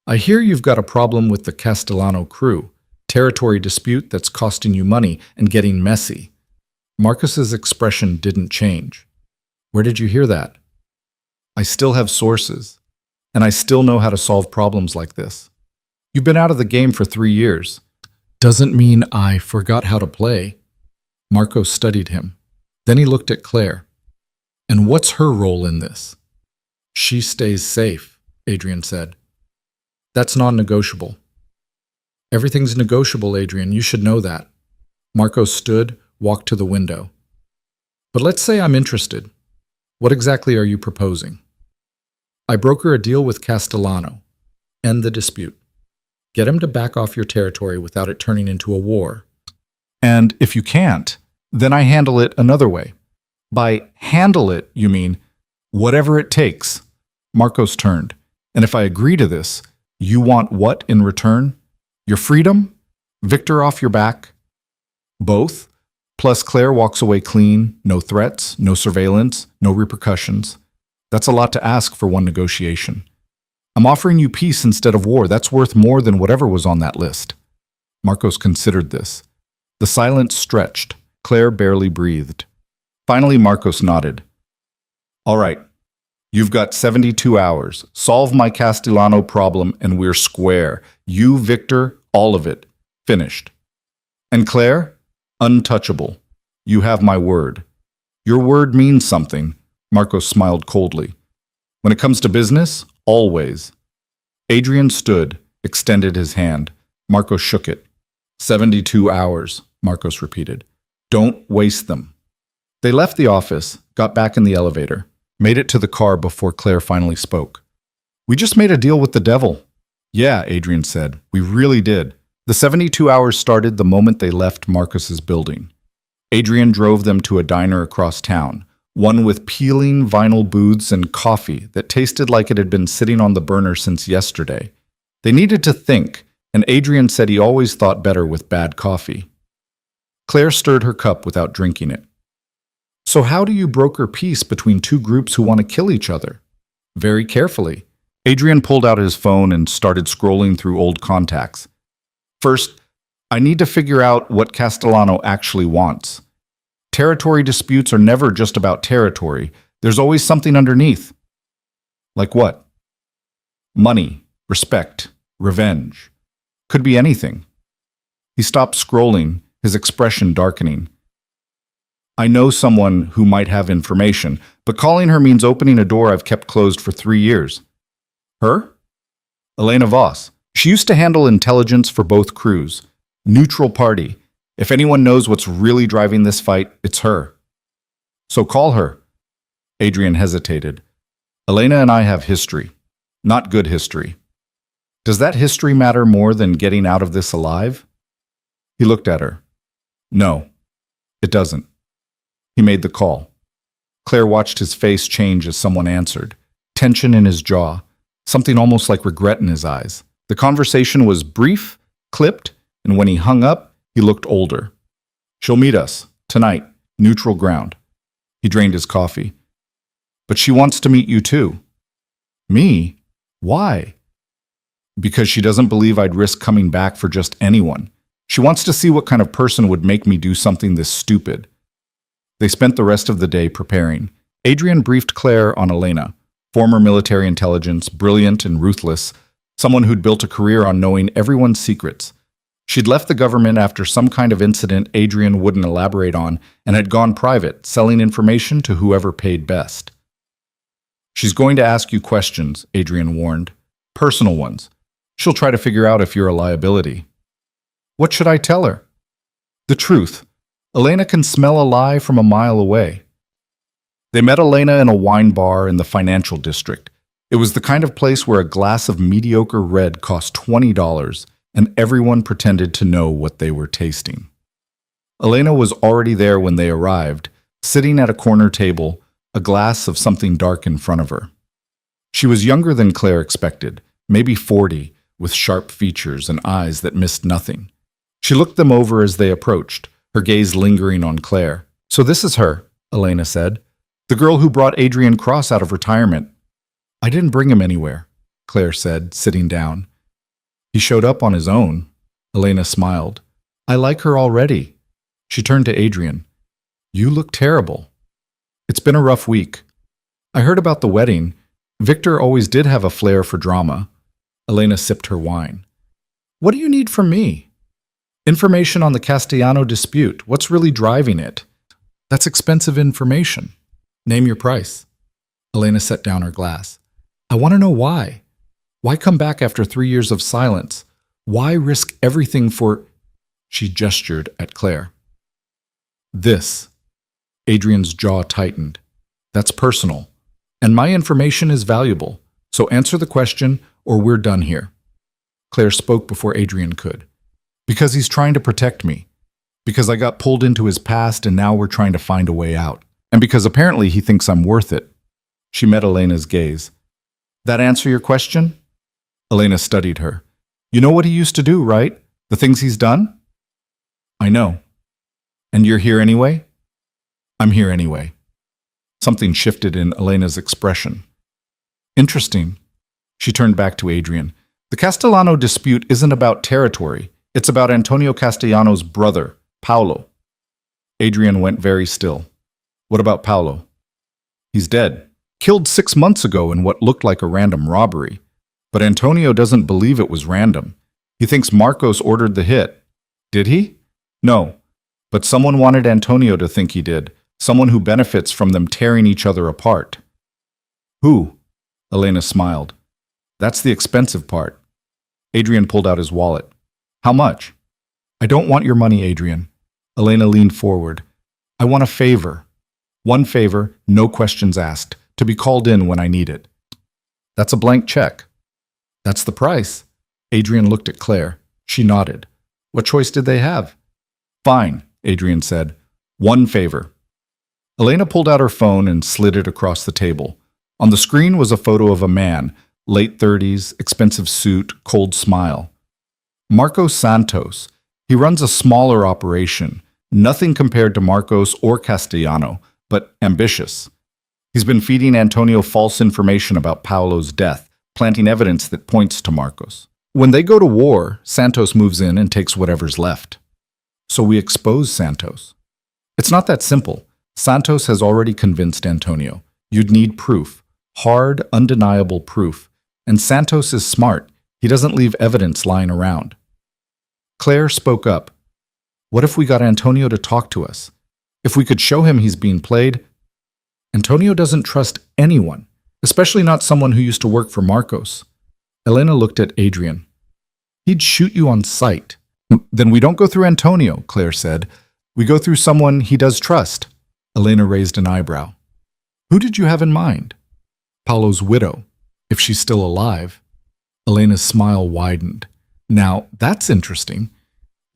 A: I hear you've got a problem with the Castellano crew. Territory dispute that's costing you money and getting messy. Marcus's expression didn't change. Where did you hear that? I still have sources, and I still know how to solve problems like this. You've been out of the game for 3 years. Doesn't mean I forgot how to play. Marcos studied him. Then he looked at Claire. And what's her role in this? She stays safe, Adrian said. That's non-negotiable. Everything's negotiable, Adrian. You should know that. Marcos stood, walked to the window. But let's say I'm interested. What exactly are you proposing? I broker a deal with Castellano. End the dispute. Get him to back off your territory without it turning into a war. And if you can't, then I handle it another way. By handle it, you mean whatever it takes. Marcos turned. And if I agree to this, you want what in return? Your freedom? Victor off your back? Both? Plus Claire walks away clean, no threats, no surveillance, no repercussions. That's a lot to ask for one negotiation. I'm offering you peace instead of war. That's worth more than whatever was on that list. Marcos considered this. The silence stretched. Claire barely breathed. Finally, Marcos nodded. All right. You've got 72 hours. Solve my Castellano problem and we're square. You, Victor, all of it. Finished. And Claire? Untouchable. You have my word. Your word means something. Marcos smiled coldly. When it comes to business, always. Adrian stood, extended his hand. Marcos shook it. 72 hours, Marcos repeated. Don't waste them. They left the office, got back in the elevator, made it to the car before Claire finally spoke. We just made a deal with the devil. Yeah, Adrian said. We really did. The 72 hours started the moment they left Marcus's building. Adrian drove them to a diner across town, one with peeling vinyl booths and coffee that tasted like it had been sitting on the burner since yesterday. They needed to think, and Adrian said he always thought better with bad coffee. Claire stirred her cup without drinking it. So how do you broker peace between two groups who want to kill each other? Very carefully. Adrian pulled out his phone and started scrolling through old contacts. First, I need to figure out what Castellano actually wants. Territory disputes are never just about territory. There's always something underneath. Like what? Money, respect, revenge. Could be anything. He stopped scrolling, his expression darkening. I know someone who might have information, but calling her means opening a door I've kept closed for 3 years. Her? Elena Voss. She used to handle intelligence for both crews. Neutral party. If anyone knows what's really driving this fight, it's her. So call her. Adrian hesitated. Elena and I have history. Not good history. Does that history matter more than getting out of this alive? He looked at her. No, it doesn't. He made the call. Claire watched his face change as someone answered. Tension in his jaw. Something almost like regret in his eyes. The conversation was brief, clipped, and when he hung up, he looked older. She'll meet us, tonight, neutral ground. He drained his coffee. But she wants to meet you too. Me? Why? Because she doesn't believe I'd risk coming back for just anyone. She wants to see what kind of person would make me do something this stupid. They spent the rest of the day preparing. Adrian briefed Claire on Elena, former military intelligence, brilliant and ruthless, someone who'd built a career on knowing everyone's secrets. She'd left the government after some kind of incident Adrian wouldn't elaborate on and had gone private, selling information to whoever paid best. She's going to ask you questions, Adrian warned. Personal ones. She'll try to figure out if you're a liability. What should I tell her? The truth. Elena can smell a lie from a mile away. They met Elena in a wine bar in the financial district. It was the kind of place where a glass of mediocre red cost $20, and everyone pretended to know what they were tasting. Elena was already there when they arrived, sitting at a corner table, a glass of something dark in front of her. She was younger than Claire expected, maybe 40, with sharp features and eyes that missed nothing. She looked them over as they approached, her gaze lingering on Claire. So this is her, Elena said. The girl who brought Adrian Cross out of retirement. I didn't bring him anywhere, Claire said, sitting down. He showed up on his own. Elena smiled. I like her already. She turned to Adrian. You look terrible. It's been a rough week. I heard about the wedding. Victor always did have a flair for drama. Elena sipped her wine. What do you need from me? Information on the Castellano dispute. What's really driving it? That's expensive information. Name your price. Elena set down her glass. I want to know why. Why come back after 3 years of silence? Why risk everything for... She gestured at Claire. This. Adrian's jaw tightened. That's personal. And my information is valuable. So answer the question or we're done here. Claire spoke before Adrian could. Because he's trying to protect me. Because I got pulled into his past and now we're trying to find a way out. And because apparently he thinks I'm worth it. She met Elena's gaze. That answer your question? Elena studied her. You know what he used to do, right? The things he's done? I know. And you're here anyway? I'm here anyway. Something shifted in Elena's expression. Interesting. She turned back to Adrian. The Castellano dispute isn't about territory. It's about Antonio Castellano's brother, Paolo. Adrian went very still. What about Paolo? He's dead. Killed 6 months ago in what looked like a random robbery. But Antonio doesn't believe it was random. He thinks Marcos ordered the hit. Did he? No. But someone wanted Antonio to think he did. Someone who benefits from them tearing each other apart. Who? Elena smiled. That's the expensive part. Adrian pulled out his wallet. How much? I don't want your money, Adrian. Elena leaned forward. I want a favor. One favor, no questions asked, to be called in when I need it. That's a blank check. That's the price. Adrian looked at Claire. She nodded. What choice did they have? Fine, Adrian said. One favor. Elena pulled out her phone and slid it across the table. On the screen was a photo of a man, late 30s, expensive suit, cold smile. Marcos Santos. He runs a smaller operation, nothing compared to Marcos or Castellano, but ambitious. He's been feeding Antonio false information about Paolo's death, planting evidence that points to Marcos. When they go to war, Santos moves in and takes whatever's left. So we expose Santos. It's not that simple. Santos has already convinced Antonio. You'd need proof. Hard, undeniable proof. And Santos is smart. He doesn't leave evidence lying around. Claire spoke up. What if we got Antonio to talk to us? If we could show him he's being played? Antonio doesn't trust anyone, especially not someone who used to work for Marcos. Elena looked at Adrian. He'd shoot you on sight. Then we don't go through Antonio, Claire said. We go through someone he does trust. Elena raised an eyebrow. Who did you have in mind? Paolo's widow, if she's still alive. Elena's smile widened. Now, that's interesting.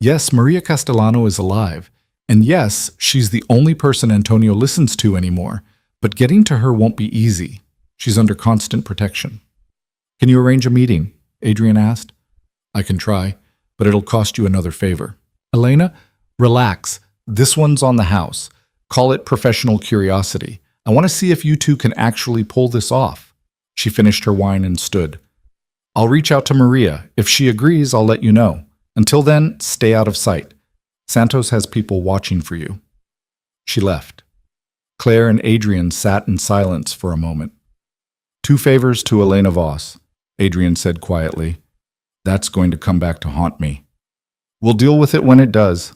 A: Yes, Maria Castellano is alive. And yes, she's the only person Antonio listens to anymore. But getting to her won't be easy. She's under constant protection. Can you arrange a meeting? Adrian asked. I can try, but it'll cost you another favor. Elena, relax. This one's on the house. Call it professional curiosity. I want to see if you two can actually pull this off. She finished her wine and stood. I'll reach out to Maria. If she agrees, I'll let you know. Until then, stay out of sight. Santos has people watching for you." She left. Claire and Adrian sat in silence for a moment. "Two favors to Elena Voss," Adrian said quietly. "That's going to come back to haunt me." "We'll deal with it when it does."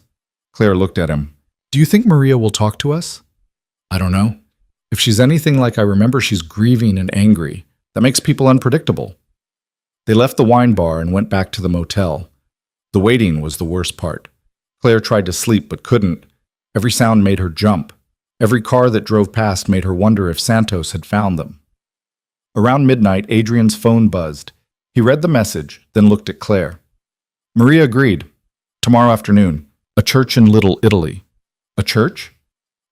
A: Claire looked at him. "Do you think Maria will talk to us?" "I don't know. If she's anything like I remember, she's grieving and angry. That makes people unpredictable." They left the wine bar and went back to the motel. The waiting was the worst part. Claire tried to sleep but couldn't. Every sound made her jump. Every car that drove past made her wonder if Santos had found them. Around midnight, Adrian's phone buzzed. He read the message, then looked at Claire. Maria agreed. "Tomorrow afternoon. A church in Little Italy." "A church?"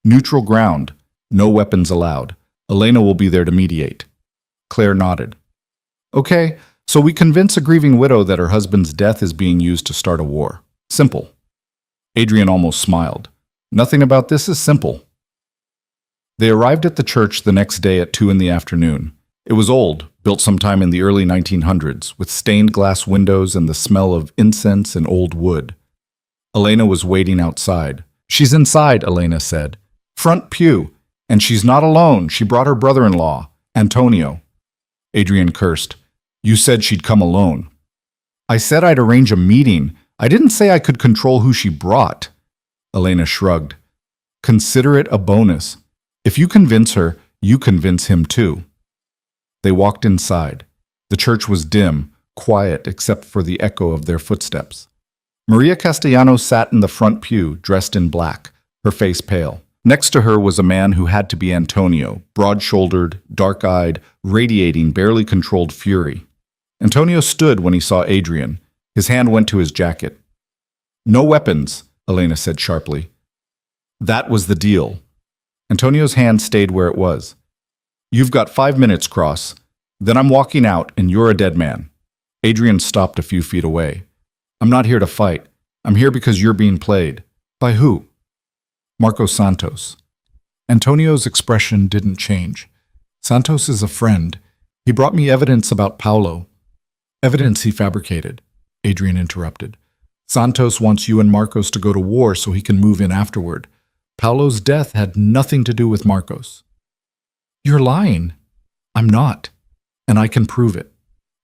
A: "Neutral ground. No weapons allowed. Elena will be there to mediate." Claire nodded. "Okay, so we convince a grieving widow that her husband's death is being used to start a war. Simple." Adrian almost smiled. "Nothing about this is simple." They arrived at the church the next day at 2 in the afternoon. It was old, built sometime in the early 1900s, with stained glass windows and the smell of incense and old wood. Elena was waiting outside. "She's inside," Elena said. "Front pew. And she's not alone. She brought her brother-in-law, Antonio." Adrian cursed. "You said she'd come alone." "I said I'd arrange a meeting. I didn't say I could control who she brought." Elena shrugged. "Consider it a bonus. If you convince her, you convince him too." They walked inside. The church was dim, quiet except for the echo of their footsteps. Maria Castellanos sat in the front pew, dressed in black, her face pale. Next to her was a man who had to be Antonio, broad-shouldered, dark-eyed, radiating barely controlled fury. Antonio stood when he saw Adrian. His hand went to his jacket. "No weapons," Elena said sharply. That was the deal. Antonio's hand stayed where it was. "You've got 5 minutes, Cross. Then I'm walking out and you're a dead man." Adrian stopped a few feet away. "I'm not here to fight. I'm here because you're being played." "By who?" "Marcos Santos." Antonio's expression didn't change. "Santos is a friend. He brought me evidence about Paulo." "Evidence he fabricated," Adrian interrupted. "Santos wants you and Marcos to go to war so he can move in afterward. Paulo's death had nothing to do with Marcos." "You're lying." "I'm not. And I can prove it."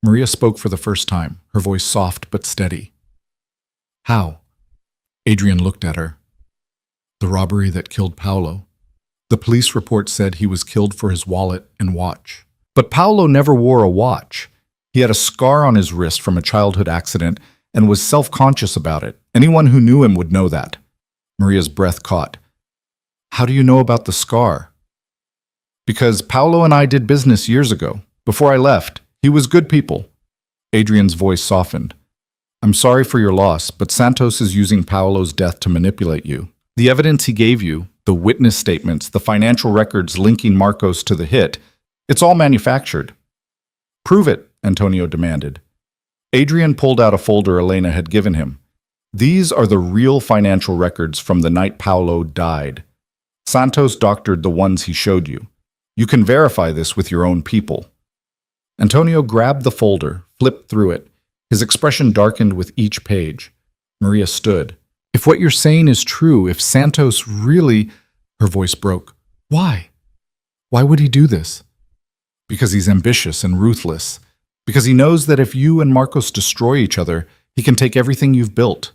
A: Maria spoke for the first time, her voice soft but steady. "How?" Adrian looked at her. "The robbery that killed Paulo. The police report said he was killed for his wallet and watch. But Paulo never wore a watch. He had a scar on his wrist from a childhood accident and was self-conscious about it. Anyone who knew him would know that." Maria's breath caught. "How do you know about the scar?" "Because Paulo and I did business years ago. Before I left, he was good people." Adrian's voice softened. "I'm sorry for your loss, but Santos is using Paulo's death to manipulate you. The evidence he gave you, the witness statements, the financial records linking Marcos to the hit, it's all manufactured." "Prove it," Antonio demanded. Adrian pulled out a folder Elena had given him. "These are the real financial records from the night Paulo died. Santos doctored the ones he showed you. You can verify this with your own people." Antonio grabbed the folder, flipped through it. His expression darkened with each page. Maria stood. "If what you're saying is true, if Santos really—" Her voice broke. "Why? Why would he do this?" "Because he's ambitious and ruthless. Because he knows that if you and Marcos destroy each other, he can take everything you've built."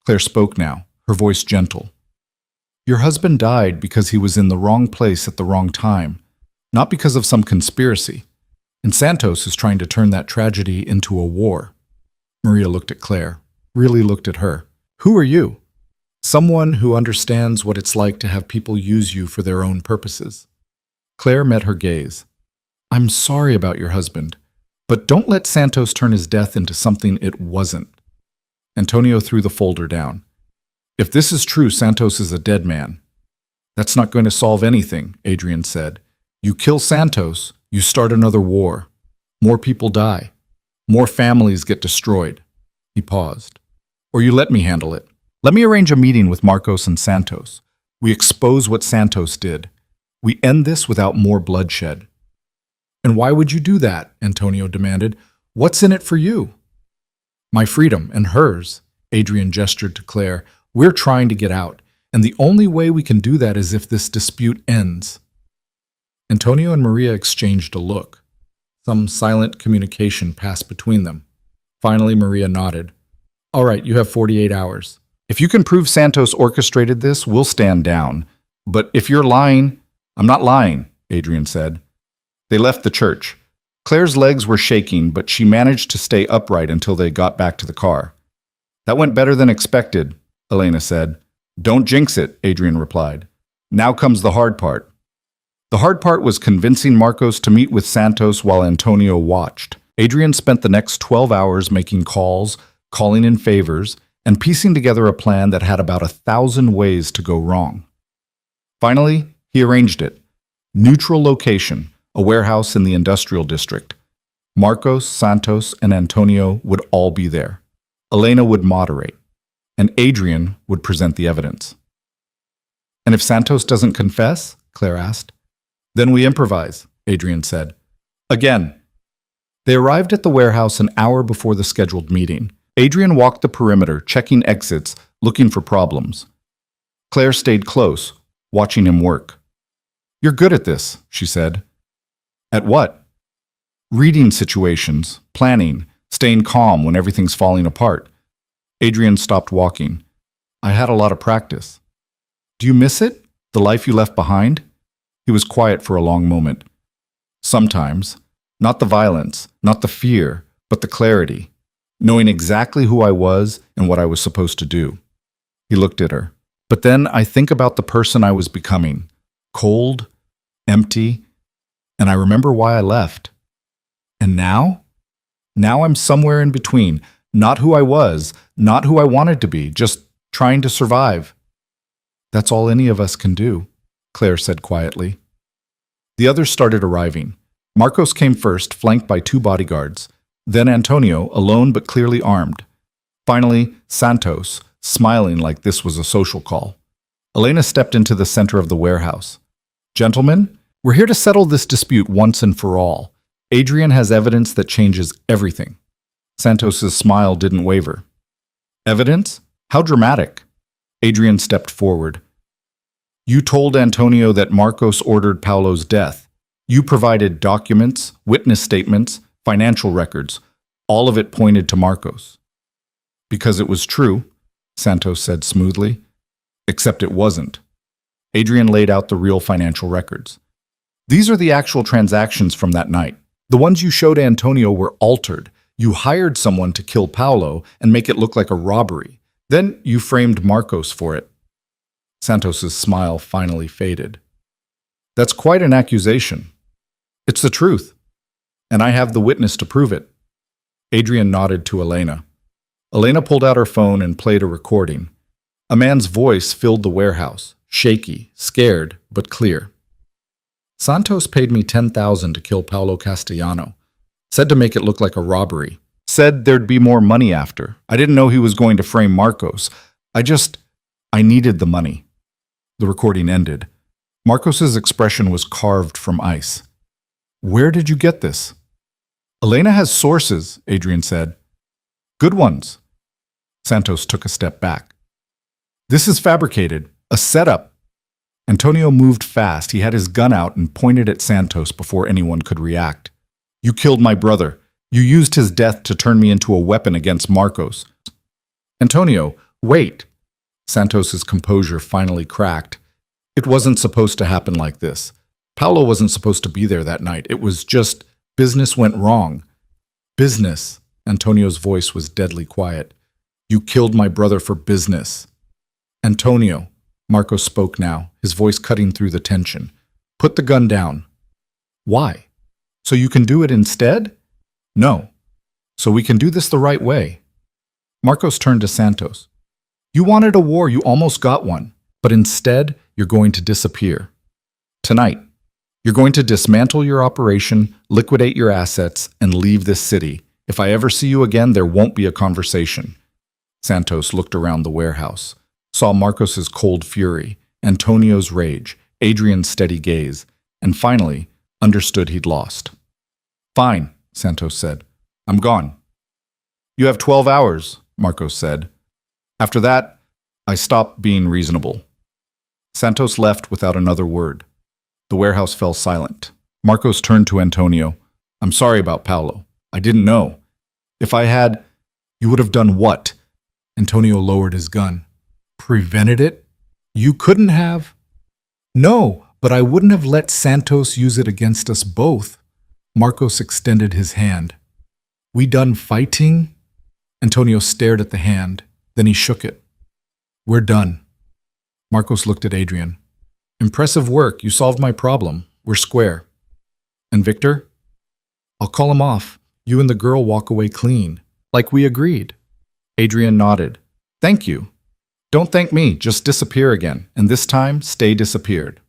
A: Claire spoke now, her voice gentle. "Your husband died because he was in the wrong place at the wrong time, not because of some conspiracy. And Santos is trying to turn that tragedy into a war." Maria looked at Claire, really looked at her. "Who are you?" "Someone who understands what it's like to have people use you for their own purposes." Claire met her gaze. "I'm sorry about your husband, but don't let Santos turn his death into something it wasn't." Antonio threw the folder down. "If this is true, Santos is a dead man." "That's not going to solve anything," Adrian said. "You kill Santos, you start another war. More people die. More families get destroyed." He paused. "Or you let me handle it. Let me arrange a meeting with Marcos and Santos. We expose what Santos did. We end this without more bloodshed." "And why would you do that?" Antonio demanded. "What's in it for you?" My freedom and hers, Adrian gestured to Claire. We're trying to get out, and the only way we can do that is if this dispute ends. Antonio and Maria exchanged a look. Some silent communication passed between them. Finally, Maria nodded. All right, you have 48 hours. If you can prove Santos orchestrated this, we'll stand down. But if you're lying, I'm not lying, Adrian said. They left the church. Claire's legs were shaking, but she managed to stay upright until they got back to the car. That went better than expected, Elena said. Don't jinx it, Adrian replied. Now comes the hard part. The hard part was convincing Marcos to meet with Santos while Antonio watched. Adrian spent the next 12 hours making calls, calling in favors, and piecing together a plan that had about 1,000 ways to go wrong. Finally, he arranged it. Neutral location, a warehouse in the industrial district. Marcos, Santos, and Antonio would all be there. Elena would moderate, and Adrian would present the evidence. And if Santos doesn't confess? Claire asked. Then we improvise, Adrian said. Again. They arrived at the warehouse an hour before the scheduled meeting. Adrian walked the perimeter, checking exits, looking for problems. Claire stayed close, watching him work. You're good at this, she said. At what? Reading situations, planning, staying calm when everything's falling apart. Adrian stopped walking. I had a lot of practice. Do you miss it? The life you left behind? He was quiet for a long moment. Sometimes. Not the violence, not the fear, but the clarity. Knowing exactly who I was and what I was supposed to do. He looked at her. But then I think about the person I was becoming. Cold, empty, and I remember why I left. And now? Now I'm somewhere in between. Not who I was, not who I wanted to be, just trying to survive. That's all any of us can do, Claire said quietly. The others started arriving. Marcos came first, flanked by 2 bodyguards. Then Antonio, alone but clearly armed. Finally, Santos, smiling like this was a social call. Elena stepped into the center of the warehouse. Gentlemen, we're here to settle this dispute once and for all. Adrian has evidence that changes everything. Santos's smile didn't waver. Evidence? How dramatic. Adrian stepped forward. You told Antonio that Marcos ordered Paulo's death. You provided documents, witness statements, financial records. All of it pointed to Marcos. Because it was true, Santos said smoothly. Except it wasn't. Adrian laid out the real financial records. These are the actual transactions from that night. The ones you showed Antonio were altered. You hired someone to kill Paulo and make it look like a robbery. Then you framed Marcos for it. Santos's smile finally faded. That's quite an accusation. It's the truth. And I have the witness to prove it. Adrian nodded to Elena. Elena pulled out her phone and played a recording. A man's voice filled the warehouse, shaky, scared, but clear. Santos paid me $10,000 to kill Paulo Castellano. Said to make it look like a robbery. Said there'd be more money after. I didn't know he was going to frame Marcos. I needed the money. The recording ended. Marcos's expression was carved from ice. Where did you get this? Elena has sources, Adrian said. Good ones. Santos took a step back. This is fabricated, a setup. Antonio moved fast. He had his gun out and pointed at Santos before anyone could react. You killed my brother. You used his death to turn me into a weapon against Marcos. Antonio, wait. Santos's composure finally cracked. It wasn't supposed to happen like this. Paulo wasn't supposed to be there that night. It was just business went wrong. Business. Antonio's voice was deadly quiet. You killed my brother for business. Antonio. Marcos spoke now, his voice cutting through the tension. Put the gun down. Why? So you can do it instead? No. So we can do this the right way. Marcos turned to Santos. You wanted a war, you almost got one. But instead, you're going to disappear. Tonight. You're going to dismantle your operation, liquidate your assets, and leave this city. If I ever see you again, there won't be a conversation. Santos looked around the warehouse, saw Marcos's cold fury, Antonio's rage, Adrian's steady gaze, and finally understood he'd lost. Fine, Santos said. I'm gone. You have 12 hours, Marcos said. After that, I stopped being reasonable. Santos left without another word. The warehouse fell silent. Marcos turned to Antonio. I'm sorry about Paolo. I didn't know. If I had, you would have done what? Antonio lowered his gun. Prevented it? You couldn't have? No, but I wouldn't have let Santos use it against us both. Marcos extended his hand. We done fighting? Antonio stared at the hand. Then he shook it. We're done. Marcos looked at Adrian. Impressive work. You solved my problem. We're square. And Victor? I'll call him off. You and the girl walk away clean, like we agreed. Adrian nodded. Thank you. Don't thank me. Just disappear again. And this time, stay disappeared.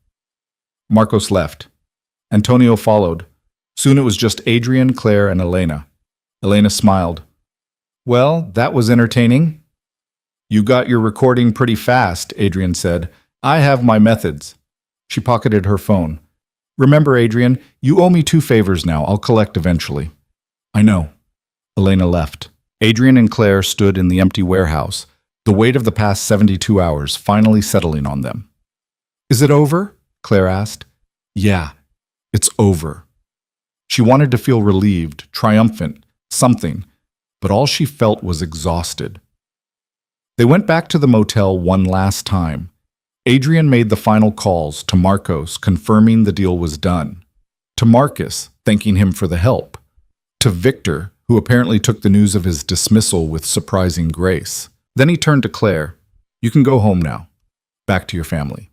A: Marcos left. Antonio followed. Soon it was just Adrian, Claire, and Elena. Elena smiled. Well, that was entertaining. You got your recording pretty fast, Adrian said. I have my methods. She pocketed her phone. Remember, Adrian, you owe me 2 favors now. I'll collect eventually. I know. Elena left. Adrian and Claire stood in the empty warehouse, the weight of the past 72 hours finally settling on them. Is it over? Claire asked. Yeah, it's over. She wanted to feel relieved, triumphant, something, but all she felt was exhausted. They went back to the motel one last time. Adrian made the final calls to Marcos, confirming the deal was done. To Marcus, thanking him for the help. To Victor, who apparently took the news of his dismissal with surprising grace. Then he turned to Claire. You can go home now. Back to your family.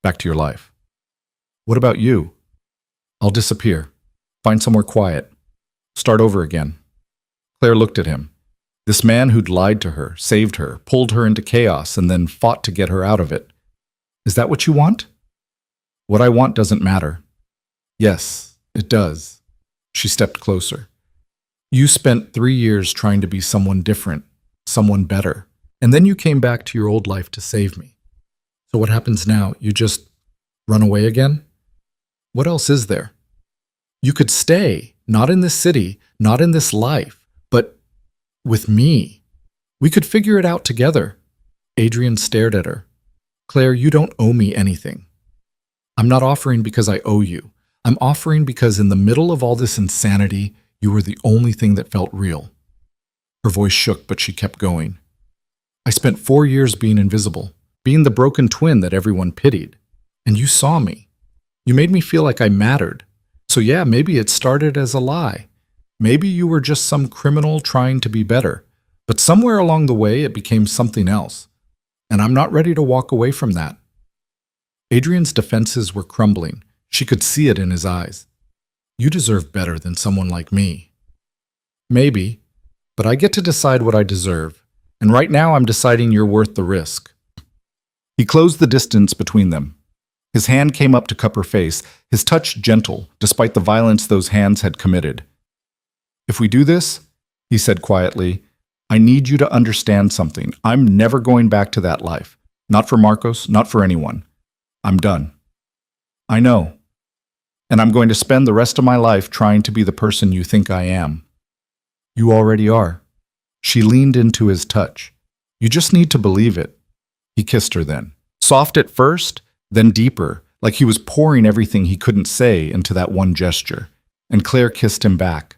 A: Back to your life. What about you? I'll disappear. Find somewhere quiet. Start over again. Claire looked at him. This man who'd lied to her, saved her, pulled her into chaos, and then fought to get her out of it. Is that what you want? What I want doesn't matter. Yes, it does. She stepped closer. You spent 3 years trying to be someone different, someone better, and then you came back to your old life to save me. So what happens now? You just run away again? What else is there? You could stay, not in this city, not in this life, but with me. We could figure it out together. Adrian stared at her. Claire, you don't owe me anything. I'm not offering because I owe you. I'm offering because in the middle of all this insanity, you were the only thing that felt real. Her voice shook, but she kept going. I spent 4 years being invisible, being the broken twin that everyone pitied. And you saw me. You made me feel like I mattered. So yeah, maybe it started as a lie. Maybe you were just some criminal trying to be better. But somewhere along the way, it became something else. And I'm not ready to walk away from that. Adrian's defenses were crumbling. She could see it in his eyes. You deserve better than someone like me. Maybe, but I get to decide what I deserve. And right now I'm deciding you're worth the risk. He closed the distance between them. His hand came up to cup her face, his touch gentle, despite the violence those hands had committed. If we do this, he said quietly, I need you to understand something. I'm never going back to that life. Not for Marcos, not for anyone. I'm done. I know. And I'm going to spend the rest of my life trying to be the person you think I am. You already are. She leaned into his touch. You just need to believe it. He kissed her then. Soft at first, then deeper, like he was pouring everything he couldn't say into that one gesture. And Claire kissed him back,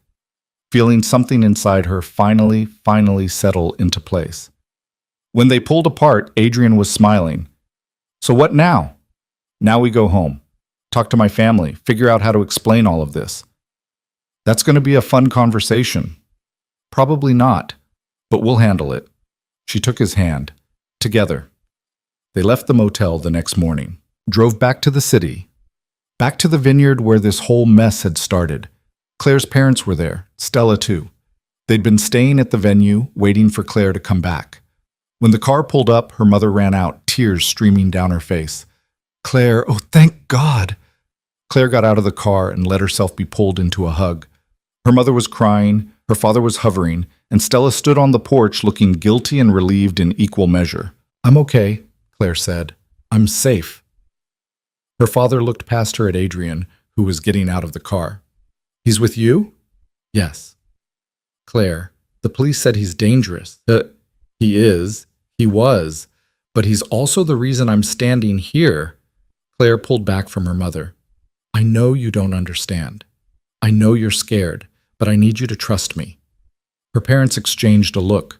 A: feeling something inside her finally settle into place. When they pulled apart, Adrian was smiling. So what now? Now we go home. Talk to my family, figure out how to explain all of this. That's going to be a fun conversation. Probably not, but we'll handle it. She took his hand. Together. They left the motel the next morning, drove back to the city, back to the vineyard where this whole mess had started. Claire's parents were there, Stella too. They'd been staying at the venue, waiting for Claire to come back. When the car pulled up, her mother ran out, tears streaming down her face. Claire, oh thank God! Claire got out of the car and let herself be pulled into a hug. Her mother was crying, her father was hovering, and Stella stood on the porch looking guilty and relieved in equal measure. I'm okay, Claire said. I'm safe. Her father looked past her at Adrian, who was getting out of the car. He's with you? Yes. Claire, The police said he's dangerous. He is. He was. But he's also the reason I'm standing here. Claire pulled back from her mother. I know you don't understand. I know you're scared, but I need you to trust me. Her parents exchanged a look.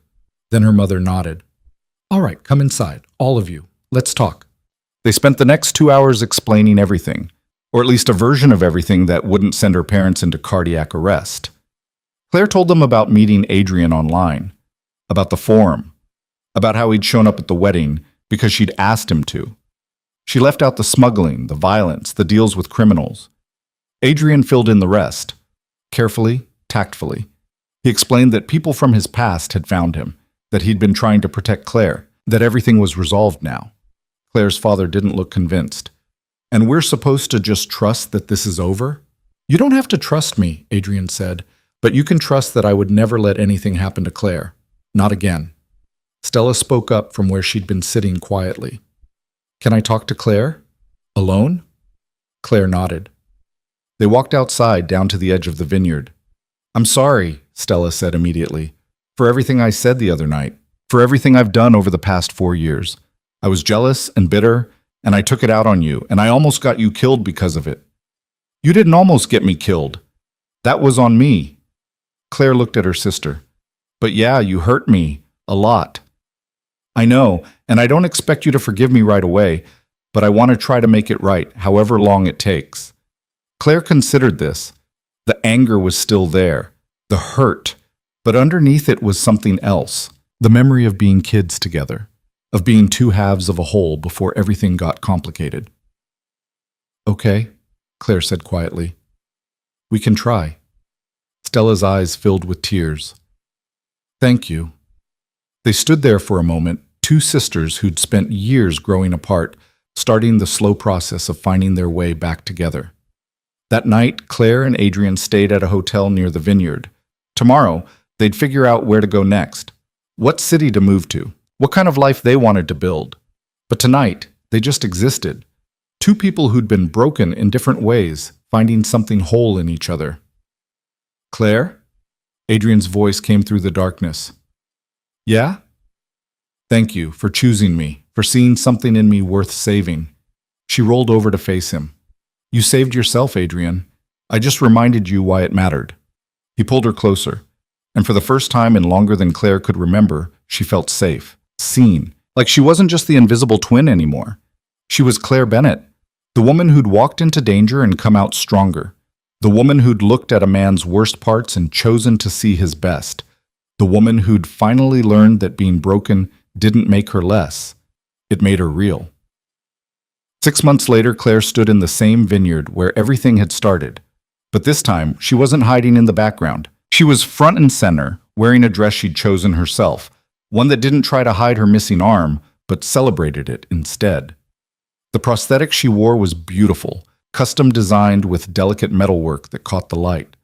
A: Then her mother nodded. All right, come inside, all of you. Let's talk. They spent the next 2 hours explaining everything, or at least a version of everything that wouldn't send her parents into cardiac arrest. Claire told them about meeting Adrian online, about the forum, about how he'd shown up at the wedding because she'd asked him to. She left out the smuggling, the violence, the deals with criminals. Adrian filled in the rest, carefully, tactfully. He explained that people from his past had found him, that he'd been trying to protect Claire, that everything was resolved now. Claire's father didn't look convinced. And we're supposed to just trust that this is over? You don't have to trust me, Adrian said, but you can trust that I would never let anything happen to Claire. Not again. Stella spoke up from where she'd been sitting quietly. Can I talk to Claire? Alone? Claire nodded. They walked outside down to the edge of the vineyard. I'm sorry, Stella said immediately, for everything I said the other night, for everything I've done over the past 4 years. I was jealous and bitter, and I took it out on you, and I almost got you killed because of it. You didn't almost get me killed. That was on me. Claire looked at her sister. But yeah, you hurt me. A lot. I know, and I don't expect you to forgive me right away, but I want to try to make it right, however long it takes. Claire considered this. The anger was still there, the hurt, but underneath it was something else, the memory of being kids together, of being two halves of a whole before everything got complicated. Okay, Claire said quietly. We can try. Stella's eyes filled with tears. Thank you. They stood there for a moment, two sisters who'd spent years growing apart, starting the slow process of finding their way back together. That night, Claire and Adrian stayed at a hotel near the vineyard. Tomorrow, they'd figure out where to go next, what city to move to, what kind of life they wanted to build. But tonight, they just existed. Two people who'd been broken in different ways, finding something whole in each other. Claire? Adrian's voice came through the darkness. Yeah? Thank you for choosing me, for seeing something in me worth saving. She rolled over to face him. You saved yourself, Adrian. I just reminded you why it mattered. He pulled her closer, and for the first time in longer than Claire could remember, she felt safe, seen, like she wasn't just the invisible twin anymore. She was Claire Bennett, the woman who'd walked into danger and come out stronger, the woman who'd looked at a man's worst parts and chosen to see his best, the woman who'd finally learned that being broken didn't make her less. It made her real. 6 months later, Claire stood in the same vineyard where everything had started. But this time, she wasn't hiding in the background. She was front and center, wearing a dress she'd chosen herself, one that didn't try to hide her missing arm, but celebrated it instead. The prosthetic she wore was beautiful, custom designed with delicate metalwork that caught the light.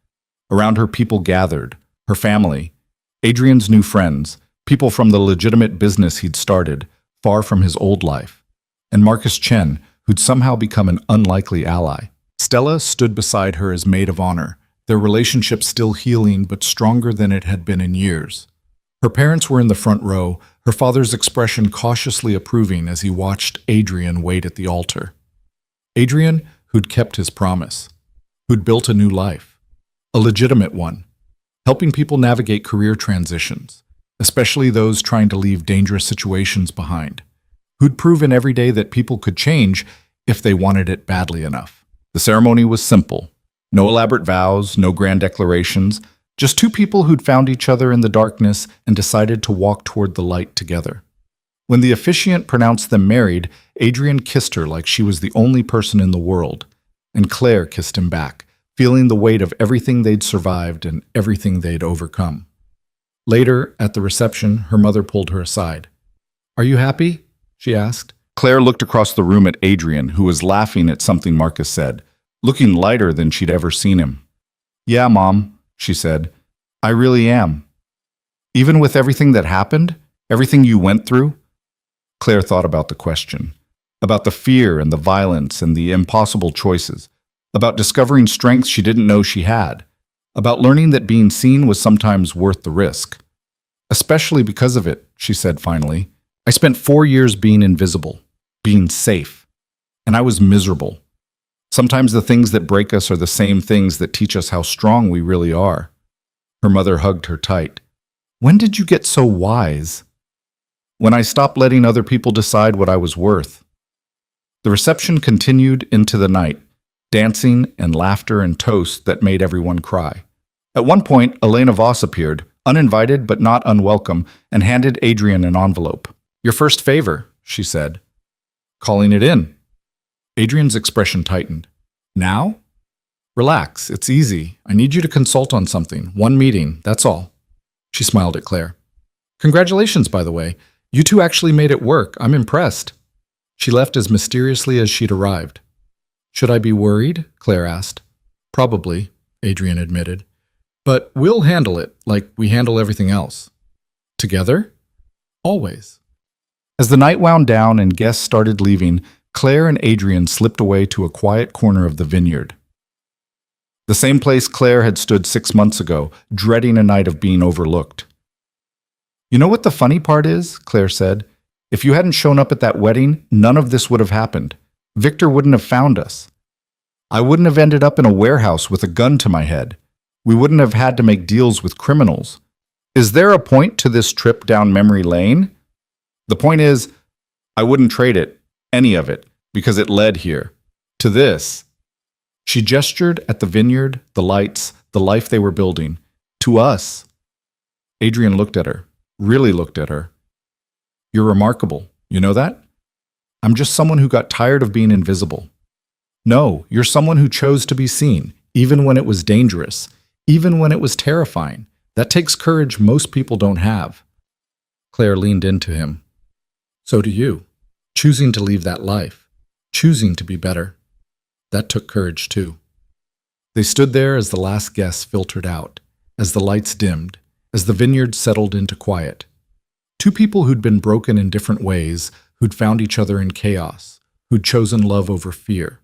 A: Around her, people gathered, her family, Adrian's new friends, people from the legitimate business he'd started, far from his old life, and Marcus Chen, who'd somehow become an unlikely ally. Stella stood beside her as maid of honor, their relationship still healing but stronger than it had been in years. Her parents were in the front row, her father's expression cautiously approving as he watched Adrian wait at the altar. Adrian, who'd kept his promise, who'd built a new life, a legitimate one, helping people navigate career transitions, especially those trying to leave dangerous situations behind, who'd proven every day that people could change if they wanted it badly enough. The ceremony was simple. No elaborate vows, no grand declarations, just two people who'd found each other in the darkness and decided to walk toward the light together. When the officiant pronounced them married, Adrian kissed her like she was the only person in the world, and Claire kissed him back, feeling the weight of everything they'd survived and everything they'd overcome. Later, at the reception, her mother pulled her aside. Are you happy? She asked. Claire looked across the room at Adrian, who was laughing at something Marcus said, looking lighter than she'd ever seen him. Yeah, Mom, she said. I really am. Even with everything that happened, everything you went through? Claire thought about the question, about the fear and the violence and the impossible choices, about discovering strengths she didn't know she had, about learning that being seen was sometimes worth the risk. Especially because of it, she said finally. I spent 4 years being invisible, being safe, and I was miserable. Sometimes the things that break us are the same things that teach us how strong we really are. Her mother hugged her tight. When did you get so wise? When I stopped letting other people decide what I was worth. The reception continued into the night, dancing and laughter and toasts that made everyone cry. At one point, Elena Voss appeared, uninvited but not unwelcome, and handed Adrian an envelope. Your first favor, she said. Calling it in. Adrian's expression tightened. Now? Relax, it's easy. I need you to consult on something. One meeting, that's all. She smiled at Claire. Congratulations, by the way. You two actually made it work. I'm impressed. She left as mysteriously as she'd arrived. Should I be worried? Claire asked. Probably, Adrian admitted. But we'll handle it like we handle everything else. Together? Always. As the night wound down and guests started leaving, Claire and Adrian slipped away to a quiet corner of the vineyard. The same place Claire had stood 6 months ago, dreading a night of being overlooked. You know what the funny part is? Claire said. If you hadn't shown up at that wedding, none of this would have happened. Victor wouldn't have found us. I wouldn't have ended up in a warehouse with a gun to my head. We wouldn't have had to make deals with criminals. Is there a point to this trip down memory lane? The point is, I wouldn't trade it, any of it, because it led here. To this. She gestured at the vineyard, the lights, the life they were building. To us. Adrian looked at her, really looked at her. You're remarkable, you know that? I'm just someone who got tired of being invisible. No, you're someone who chose to be seen, even when it was dangerous, even when it was terrifying. That takes courage most people don't have. Claire leaned into him. So do you. Choosing to leave that life. Choosing to be better. That took courage too. They stood there as the last guests filtered out, as the lights dimmed, as the vineyard settled into quiet. Two people who'd been broken in different ways, who'd found each other in chaos, who'd chosen love over fear.